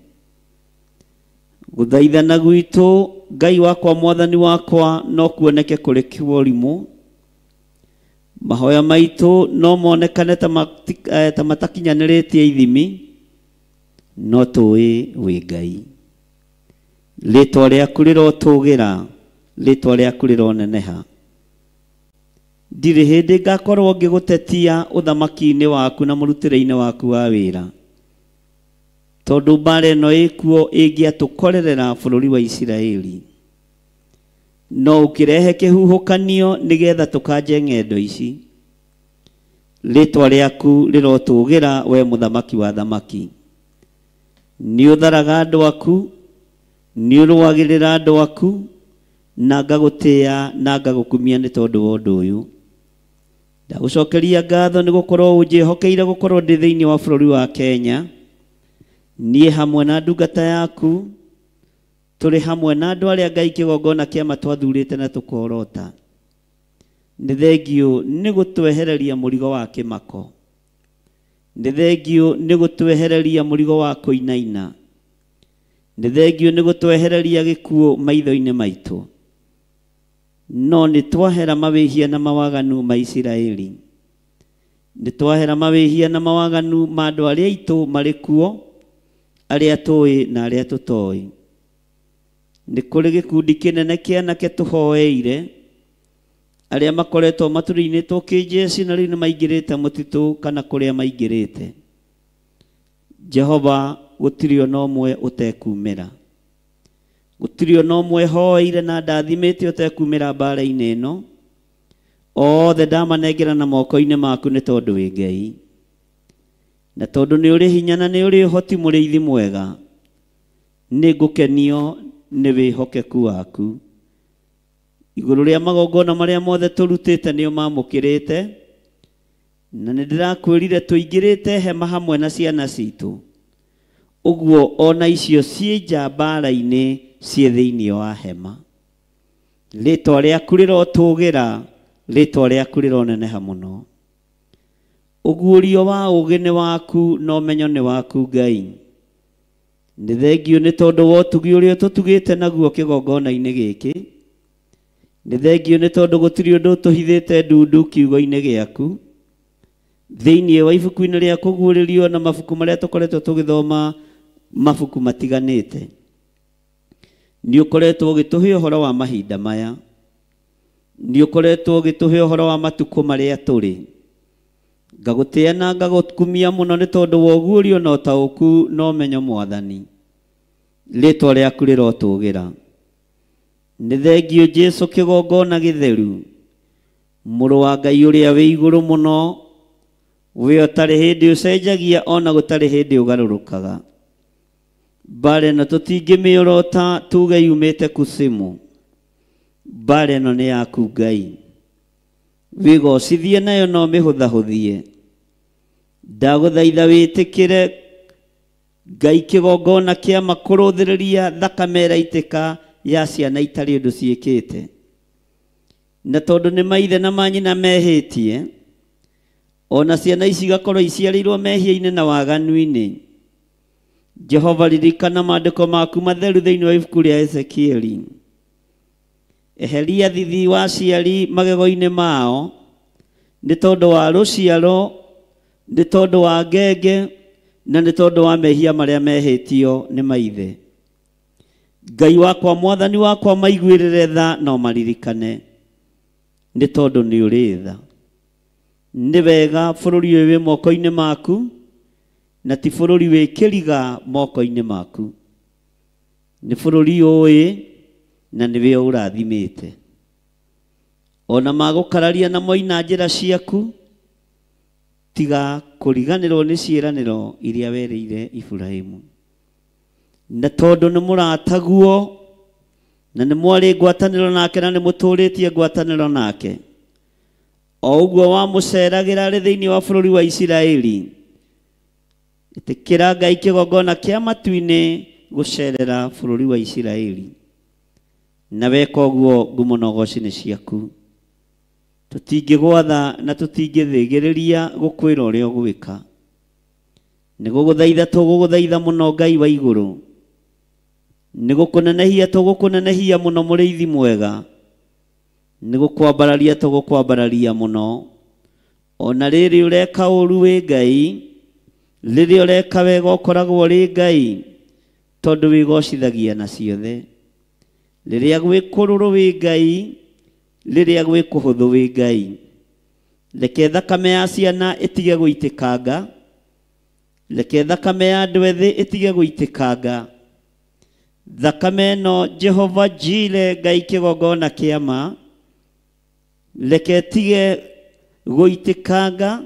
Gũthaithana gwitũ Ngai wakwa Mwathani wakwa no kuoneke kũrĩ kĩũrimũ. Mahoya maitũ no monekane ta matakinyanĩrĩtie ithimi, no tũĩ wĩ Ngai. Rĩtwa rĩaku rĩrotũgĩra, rĩtwa rĩaku rĩroneneha. Ndirĩ hĩndĩ ngakorwo ngĩgũtetia ũthamaki-inĩ waku na mũrutĩre-inĩ waku wa wĩra, tondũ mbara ĩno ĩkuo ĩngĩatũkorerera bũrũri wa Isiraeli. No ũkĩrehe kĩhuhũkanio nĩgetha tũkanje ng'endo ici. Rĩtwa rĩaku rĩrotũgĩra we mũthamaki wa thamaki. Nĩ ũtharaga andũ aku, nĩ ũrũagĩrĩra andũ aku, na ngagũtĩĩa na ngagũkumia nĩ tondũ wa ũndũ ũyũ. Ndagũcokeria ngatho nĩ gũkorwo ũnjĩhokeire gũkorwo ndĩ thĩinĩ wa bũrũri wa Kenya. Niĩ hamwe na ndungata yaku tũrĩ hamwe na andũ arĩa Ngai kĩgongona kĩama twathurĩte na tũkorota. Nĩ thengio nĩ gũtwehereria mũrigo wa kĩmako. Nĩ thengio nĩ gũtwehereria mũrigo wa kũinaina. Nĩ thengio nĩ gũtwehereria gĩkuũ maitho-inĩ maitũ. No nĩ twahera mawĩhia na mawaganu ma Isiraeli. Nĩ twahera mawĩhia na mawaganu ma andũ arĩa aitũ marĩ kuo, arĩa tũĩ na arĩa tũtoĩ. Nĩ kũrĩ gĩkundi kĩnene kĩa anake tũhoeire, arĩa makoretwo matũrĩinĩtwo kĩnjeci na rĩu nĩ maingĩrĩte mũtitũ kana kũrĩa maingĩrĩte. Jehova, gũtirĩ ona ũmwe ũtekumĩra. Gũtirĩ ona ũmwe hoeire na ndathimĩte ũtekumĩra mbara-inĩ ĩno. Othe ndamanengera na moko-inĩ maku nĩ tondũ wĩ Ngai. Na tondũ nĩ ũrĩ hinya na nĩ ũrĩ ũhoti mũrĩithi mwega, nĩ ngũkenio nĩ wĩhokeku waku. Igũrũ rĩa magongona marĩa mothe tũrutĩte nĩo mamũkĩrĩte, na nĩ ndĩrakwĩrire tũingĩrĩte hema hamwe na ciana citũ. Ũguo ona icio ciĩ nja mbara-inĩ ciĩ thĩinĩ wa hema. Rĩtwa rĩaku rĩrotũgĩra, rĩtwa rĩaku rĩroneneha mũno. Ũguũrio wa ũũgĩ nĩ waku na ũmenyo nĩ waku Ngai. Nĩ thengio nĩ tondũ wa ũtugi ũrĩa tũtugĩte naguo kĩgongona-inĩ gĩkĩ. Nĩ thengio nĩ tondũ gũtirĩ ũndũ tũhithĩte ndundu kiugo-inĩ gĩaku. Thĩinĩ wa ibuku-inĩ rĩa kũguũrĩrio na mabuku marĩa tũkoretwo tũgĩthoma mabuku matiganĩte, nĩ ũkoretwo ũgĩtũhe ũhoro wa mahinda maya. Nĩ ũkoretwo ũgĩtũhe ũhoro wa matukũ marĩa tũrĩ. Ngagũtĩĩa na ngagũkumia mũno nĩ tondũ wa ũguũrio na ũtaũku na ũmenyo Mwathani. Rĩtwa rĩaku rĩrotũgĩra. Nĩ thengio Jesũ kĩgongona gĩtheru, mũrũ wa Ngai ũrĩa wĩ igũrũ mũno, we ũtarĩ hĩndĩ ũcenjagia ona gũtarĩ hĩndĩ ũgarũrũkaga. Mbara ĩno tũtingĩmĩorota tuge yumĩte kusimu. Mbara ĩno nĩ yaku Ngai, wĩgocithie nayo no mĩhũthahũthie. Ndagũthaitha wĩtĩkĩre Ngai kĩgongona kĩa makũrũthĩrĩria thakame ĩraitĩka ya ciana itarĩ ũndũ ciĩkĩte. Na tondũ nĩ maithe na manyina mehĩtie, ona ciana ici igakorwo iciarĩirwo mehia-inĩ na waganu-inĩ. Jehova, ririkana maandĩko maku matheru thĩinĩ wa ibuku rĩa Ezekieli. Eheria thithi wa ciari magego-inĩ mao, nĩ tondũ wa rũciaro, nĩ tondũ wa ngenge, na nĩ tondũ wa mehia marĩa mehĩtio nĩ maithe. Ngai wakwa, Mwathani wakwa, maiguĩrĩre tha no maririkane, nĩ tondũ nĩ ũrĩ tha. Nĩ wega bũrũri ũyũ wĩ moko-inĩ maku, na ti bũrũri wĩ kĩriga moko-inĩ maku. Nĩ bũrũri ũĩ na nĩwe ũrathimĩte. Ona magũkararia na moina njĩra ciaku, tiga kũriganĩrwo nĩ ciĩranĩro iria werĩire Iburahĩmu. Na tondũ nĩ mũrataguo na nĩ mwarĩ ngwatanĩro nake na nĩ mũtũrĩtie ngwatanĩro nake, o ũguo wamũceragĩra arĩ thĩinĩ wa bũrũri wa Isiraeli, ĩtĩkĩra Ngai kĩgongona kĩa matu-inĩ gũcerera bũrũri wa Isiraeli. Na weka ũguo ngumo na ũgooci nĩ ciaku. Tũtingĩgwatha na tũtingĩthĩgĩrĩria gũkwĩra ũrĩa ũgwĩka. Nĩ gũgũthaitha tũgũgũthaitha mũno Ngai wa igũrũ. Nĩ gũkũnenehia tũgũkũnenehia mũno mũrĩithi mwega. Nĩ gũkwambararia tũgũkwambararia mũno. Ona rĩrĩ ũreka ũru wĩ Ngai, rĩrĩ ũreka wega ũkoragwo rĩ Ngai, tondũ wĩgocithagia na ciothe. Rĩrĩa gwĩ kũrũrũ wĩ Ngai, rĩrĩa gwĩ kũhũthũ wĩ Ngai. Reke thakame ya ciana ĩtige gũitĩkanga, reke thakame ya andũ ethĩ ĩtige gũitĩkanga. Thakame ĩno Jehova Jire, Ngai kĩgongona kĩa ma, reke ĩtige gũitĩkanga,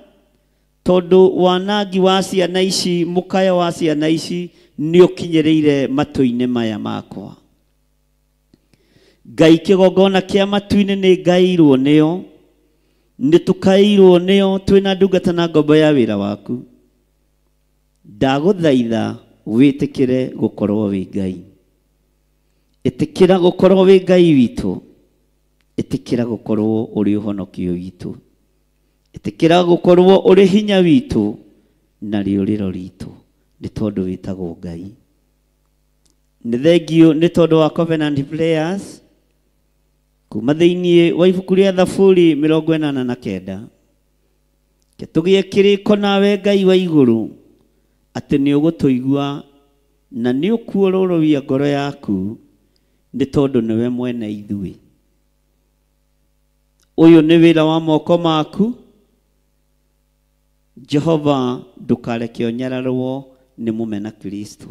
tondũ wanangi wa ciana ici, mũkaya wa ciana ici nĩ ũkinyĩrĩire matũ-inĩ maya makwa. Ngai kĩgongona kĩa matu-inĩ nĩ ngaĩirwo nĩo, nĩ tũkaĩirwo nĩo twĩna ndungata na ngombo ya wĩra waku. Ndagũthaitha wĩtĩkĩre gũkorwo wĩ Ngai. Ĩtĩkĩra gũkorwo wĩ Ngai witũ. Ĩtĩkĩra gũkorwo ũrĩ ũhonokio witũ. Ĩtĩkĩra gũkorwo ũrĩ hinya witũ na rĩũrĩro ritũ, nĩ tondũ wĩtagwo Ngai. Nĩ thengio nĩ tondũ wa Covenant Prayers kuma thĩinĩ wa ibuku rĩa Thaburi 89. Tũgĩe kĩrĩko nawe Ngai wa igũrũ, atĩ nĩ ũgũtũigua na nĩ ũkuũrũrũia ngoro yaku, nĩ tondũ nĩwe mwene ithuĩ. Ũyũ nĩ wĩra wa moko maku. Jehova, ndũkareke ũnyararwo nĩ mũmena Kristo.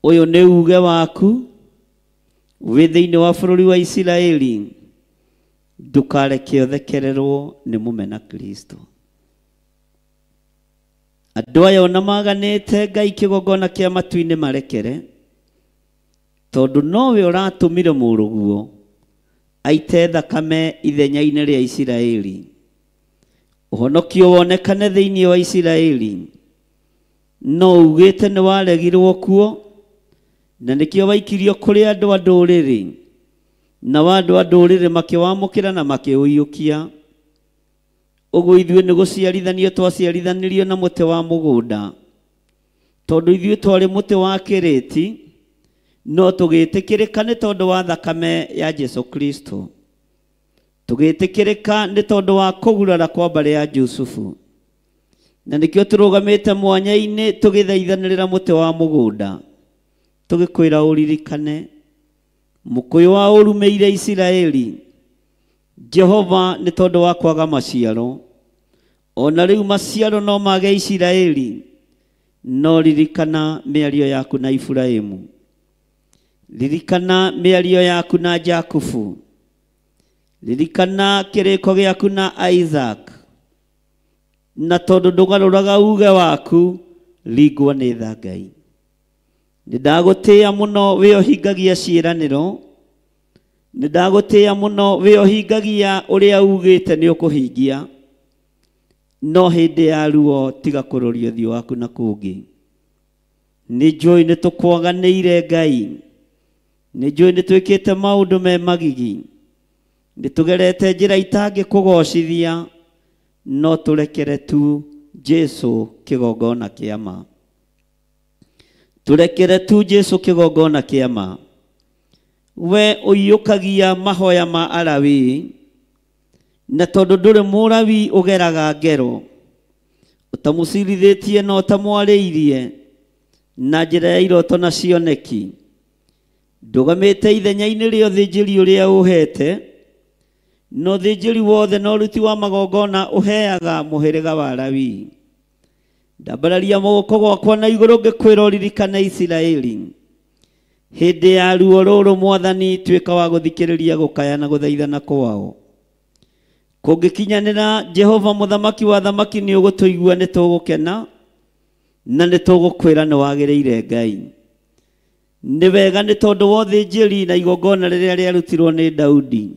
Ũyũ nĩ uge waku wĩ thĩinĩ wa bũrũri wa Isiraeli, ndũkareke ũthekererwo nĩ mũmena Kristo. Andũ aya ona maganĩte Ngai kĩgongona kĩa matu-inĩ marekere, tondũ nowe ũratũmire mũrũguo aite thakame ithenya-inĩ rĩa Isiraeli. Ũhonokio wonekane thĩinĩ wa Isiraeli, no ugĩte nĩ waregirwo kuo, na nĩkĩo waikirio kũrĩ andũ a ndũrĩrĩ, na andũ a ndũrĩrĩ makĩwamũkĩra na makĩũiyũkia. Ũguo ithuĩ nĩ gũciarithanio twaciarithanirio na mũtĩ wa mũgũnda, tondũ ithuĩ twarĩ mũtĩ wa kĩrĩti, no tũgĩtĩkĩrĩka nĩ tondũ wa thakame ya Jesu Kristo. Tũgĩtĩkĩrĩka nĩ tondũ wa kũgurara kwa mbarĩ ya Jusufu. Na nĩkĩo tũrũgamĩte mwanya-inĩ tũgĩthaithanĩrĩra mũtĩ wa mũgũnda, tũgĩkwĩra ũririkane mũkũyũ wa ũrumĩire Isiraeli. Jehova, nĩ tondũ wa kwaga maciaro, ona rĩu maciaro no mage Isiraeli, no ririkana mĩario yaku na Iburahĩmu, ririkana mĩario yaku na Jakubu, ririkana kiriko giaku na Isaac, na tondu ndugaruraga uge waku ringwo ni tha Ngai. Nindagutia muno we ohingagia ciiraniro, nindagutia muno we ohingagia uria ugite ni ukuhingia, no hindi ya ruo tiga kuroria uthio waku na kungi. Nijui ni tukwaganiire Ngai, nijui ni twikite maundu me magigi, ni tugerete njira itangi kugocithia, no turekere tu Jesu kigongona kiama. Turekere tu Jesu kigongona kiama. We uyukagia mahoya ma Alawi, na tondu nduri murawi ugeraga ngero, utamucirithitie na utamwariirie na njira ya iroto na cioneki, ndugamite ithenya-ini ria uthinjiri uria uhete, no uthinjiri wothe no ruti wa magongona uheaga muhiriga wa Lawi. Ndambararia moko gwakwa na iguru ngikwira uririkane Isiraeli. Hindi ya ruo ruru Mwathani twika wa guthikiriria gukaya na guthaithana kwao. Kungikinyanira Jehova muthamaki wa thamaki ni ugutuigua ni tugukena, na ni tugukwira ni wagiriire Ngai. Ni wega ni tondu wa uthinjiri na igongona riria riarutirwo ni Daudi,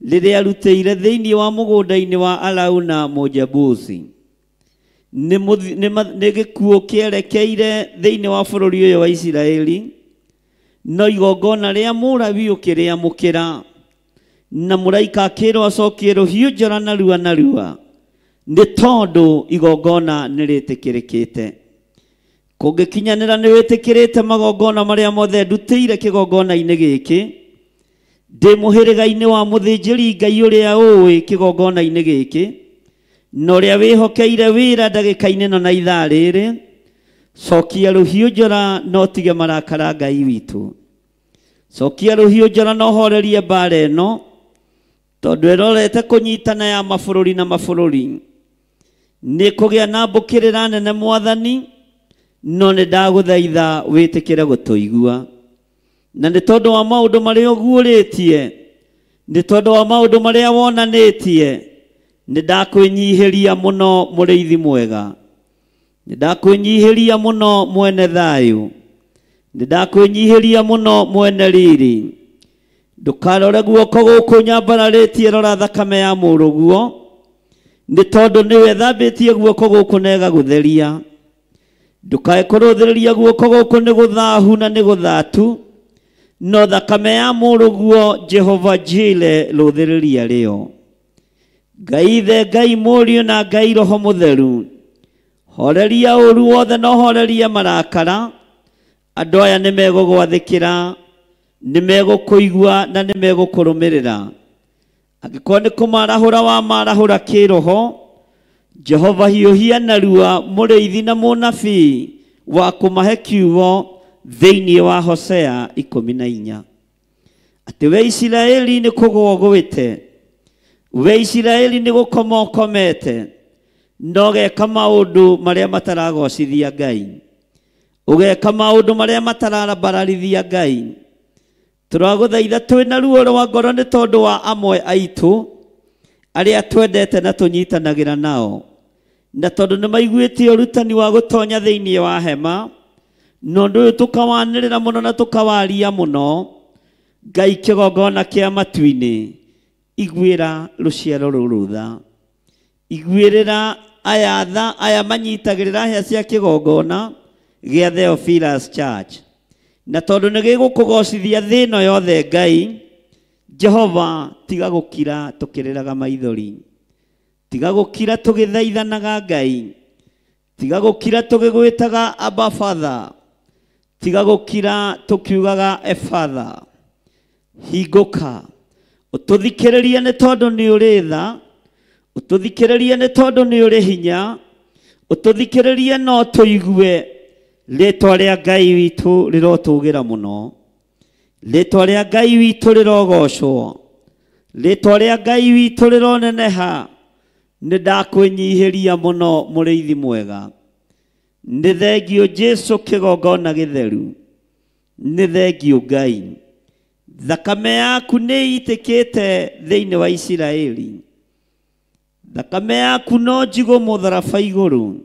riria rutĩire thĩinĩ wa mũgũnda-inĩ wa Arauna Mũjebusi, nĩ gĩkuũ kĩerekeire thĩinĩ wa bũrũri ũyũ wa Isiraeli, no igongona rĩa Mũlawi ũkĩrĩamũkĩra, na mũraika akĩrwo acokie rũhiũ njora narua narua, nĩ tondũ igongona nĩ rĩtĩkĩrĩkĩte. Kũngĩkinyanĩra nĩ wĩtĩkĩrĩte magongona marĩa mothe ndutĩire kĩgongona-inĩ gĩkĩ, ndĩ mũhĩrĩga-inĩ wa mũthĩnjĩri Ngai ũrĩa ũĩ kĩgongona-inĩ gĩkĩ, na ũrĩa wĩhokeire wĩra ndagĩka-inĩ ĩno na ithaa rĩrĩ, cokia rũhiũ njora no tige marakara Ngai witũ. Cokia rũhiũ njora no horerie mbara ĩno, tondũ ĩrorete kũnyitana ya mabũrũri na mabũrũri. Nĩ kũgĩa na mbũkĩrĩra nene Mwathani, no nĩ ndagũthaitha wĩtĩkĩre gũtũigua. Na nĩ tondũ wa maũndũ marĩa ũguũrĩtie, nĩ tondũ wa maũndũ marĩa wonanĩtie, nĩ ndakwĩnyihĩria mũno mũrĩithi mwega, nĩ ndakwĩnyihĩria mũno mwene thayũ, nĩ ndakwĩnyihĩria mũno mwene riri. Ndũkarore guoko gũkũ nyambararĩtie, rora thakame ya mũrũguo, nĩ tondũ nĩwe thambĩtie guoko gũkũ na ĩgagũtheria. Ndũkae kũrũthĩrĩria guoko gũkũ nĩ gũthahu na nĩ gũthatu, no thakame ya mũrũguo Jehova Jire rũthĩrĩria rĩo. Ngai Ithe, Ngai Mũriũ na Ngai Roho Mũtheru, horeria ũru wothe no horeria marakara. Andũ aya nĩ megũgwathĩkĩra, nĩ megũkũigua na nĩ megũkũrũmĩrĩra. Angĩkorwo nĩ kũmarahũra wa marahũra kĩroho, Jehova hiũhia narua mũrĩithi na mũnabii wa kũmahe kiugo thĩinĩ wa Hosea 14, atĩ we Isiraeli nĩ kũgũa ũgũĩte, we Isiraeli nĩ gũkoma ũkomete, no ũgeka maũndũ marĩa mataragocithia Ngai, ũgeka maũndũ marĩa matararambararithia Ngai. Tũragũthaitha twĩna ruo rwa ngoro nĩ tondũ wa amwe aitũ arĩa twendete na tũnyitanagĩra nao, na tondũ nĩ maiguĩte ũrutani wa gũtonya thĩinĩ wa hema, no ũndũ ũyũ tũkawanĩrĩra mũno na tũkawaria mũno. Ngai kĩgongona kĩa matu-inĩ, iguĩra rũciaro rũrũ tha, iguĩrĩra aya tha, aya manyitagĩrĩra hĩa cia kĩgongona gĩa Theophilus Church, na tondũ nĩ gĩgũkũgocithia thĩ ĩno yothe Ngai. Jehova, tiga gũkira tũkĩrĩraga maithori, tiga gũkira tũgĩthaithanaga Ngai, tiga gũkira tũgĩgwĩtaga Abba Father, tiga gũkira tũkiugaga Efatha. Hingũka ũtũthikĩrĩrie nĩ tondũ nĩ ũrĩ tha, ũtũthikĩrĩrie nĩ tondũ nĩ ũrĩ hinya, ũtũthikĩrĩrie no tũigue. Rĩĩtwa rĩa Ngai witũ rĩrotũgĩra mũno, rĩĩtwa rĩa Ngai witũ rĩrogocwo, rĩĩtwa rĩa Ngai witũ rĩroneneha. Nĩ ndakwĩnyihĩria mũno mũrĩithi mwega, nĩ thengiũ Jesu kĩgongona gĩtheru, nĩ thengiũ Ngai, thakame yaku nĩ itĩkĩte thĩinĩ wa Isiraeli. Thakame yaku no njigũ mũtharaba igũrũ.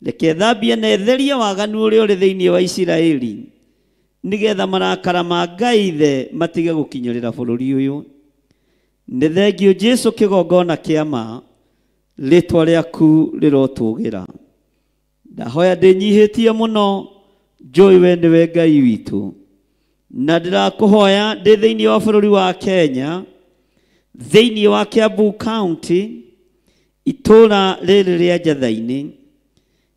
Reke thambie na etherie waganu ũrĩa ũrĩ thĩinĩ wa Isiraeli, nĩgetha marakara ma Ngai ithe matige gũkinyĩrĩra bũrũri ũyũ. Nĩ thengio Jesu kĩgongona kĩa ma, rĩtwa rĩaku rĩrotũgĩra. Ndahoya ndĩnyihĩtie mũno, njũĩ we nĩwe Ngai witũ. Na ndĩrakũhoya ndĩ thĩinĩ wa bũrũri wa Kenya, thĩinĩ wa Kiambu County, itũra rĩrĩ rĩa Njatha-inĩ.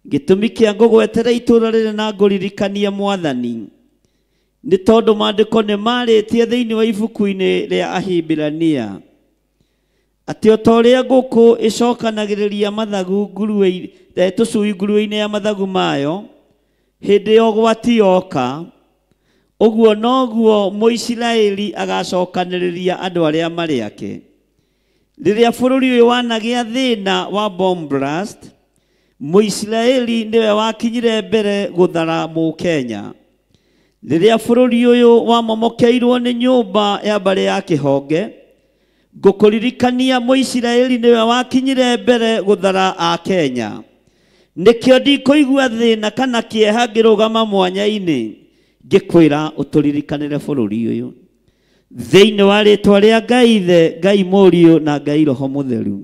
Gĩtũmi kĩa ngũgwetera itũra rĩrĩ na ngũririkania Mwathani, nĩ tondũ maandĩko nĩ marĩtie thĩinĩ wa ibuku-inĩ rĩa Ahibirania atĩ o ta ũrĩa ngũkũ ĩcokanagĩrĩria mathagu tũcui ngurue-inĩ ya mathagu mayo hĩndĩ ya ũgwati yoka, ũguo noguo Mũisiraeli agacokanĩrĩria andũ arĩa marĩ ake. Rĩrĩa bũrũri ũyũ wanagĩa thĩna wa bomb blast, Mũisiraeli nĩwe wakinyire mbere gũthara Mũkenya. Rĩrĩa bũrũri ũyũ wamomokeirwo nĩ nyũmba ya mbarĩ ya kĩhonge, ngũkũririkania Mũisiraeli nĩwe wakinyire mbere gũthara Akenya. Nĩkĩo ndikũigua thĩna kana kĩeha ngĩrũgama mwanya-inĩ ngĩkwĩra ũtũririkanĩre bũrũri ũyũ. Thĩinĩ wa rĩtwa rĩa Ngai ithe, Ngai Mũriũ na Ngai Roho Mũtheru,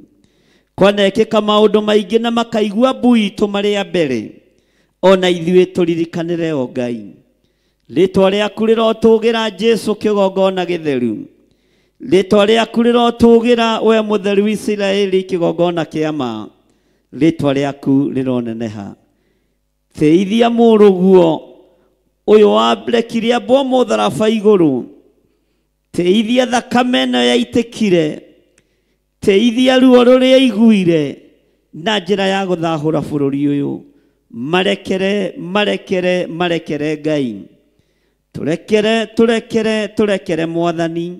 kwanekĩka maũndũ maingĩ na makaigua mbui tũmarĩa mbere, ona ithuĩ tũririkanĩre o Ngai. Rĩtwa rĩaku rĩrotũgĩra Jesu kĩgongona gĩtheru. Rĩtwa rĩaku rĩrotũgĩra we mũtheru Isiraeli kĩgongona kĩa ma. Rĩtwa rĩaku rĩroneneha. Theithia mũrũguo ũyũ warekire ambwo mũtharaba igũrũ. Teithia thakame ĩno yaitĩkire. Teithia ruo rũrĩa aiguire na njĩra ya gũthahũra bũrũri ũyũ. Marekere Ngai. Tũrekere Mwathani.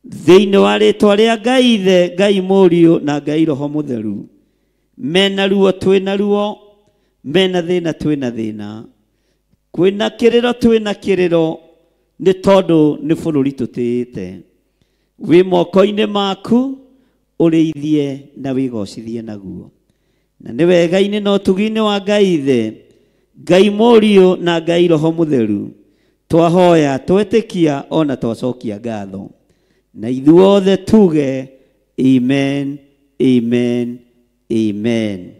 Thĩinĩ wa rĩtwa rĩa Ngai ithe, Ngai Mũriũ na Ngai Roho Mũtheru. Mena ruo twĩna ruo, mena thĩna twĩna thĩna, kwĩna kĩrĩro twĩna kĩrĩro, nĩ tondũ nĩ bũrũri tũtĩĩte. Wĩ moko-inĩ maku, ũrĩithie na wĩgocithie naguo. Na nĩ wega-inĩ na ũtugi-inĩ wa Ngai ithe, Ngai Mũriũ na Ngai Roho Mũtheru, twahoya, twetĩkia ona twacokia ngatho. Na ithuothe tuge amen, amen, amen.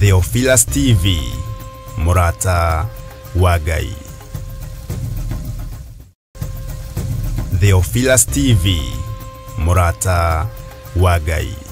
Theophilus TV, mũrata wa Ngai. Theophilus TV, mũrata wa Ngai.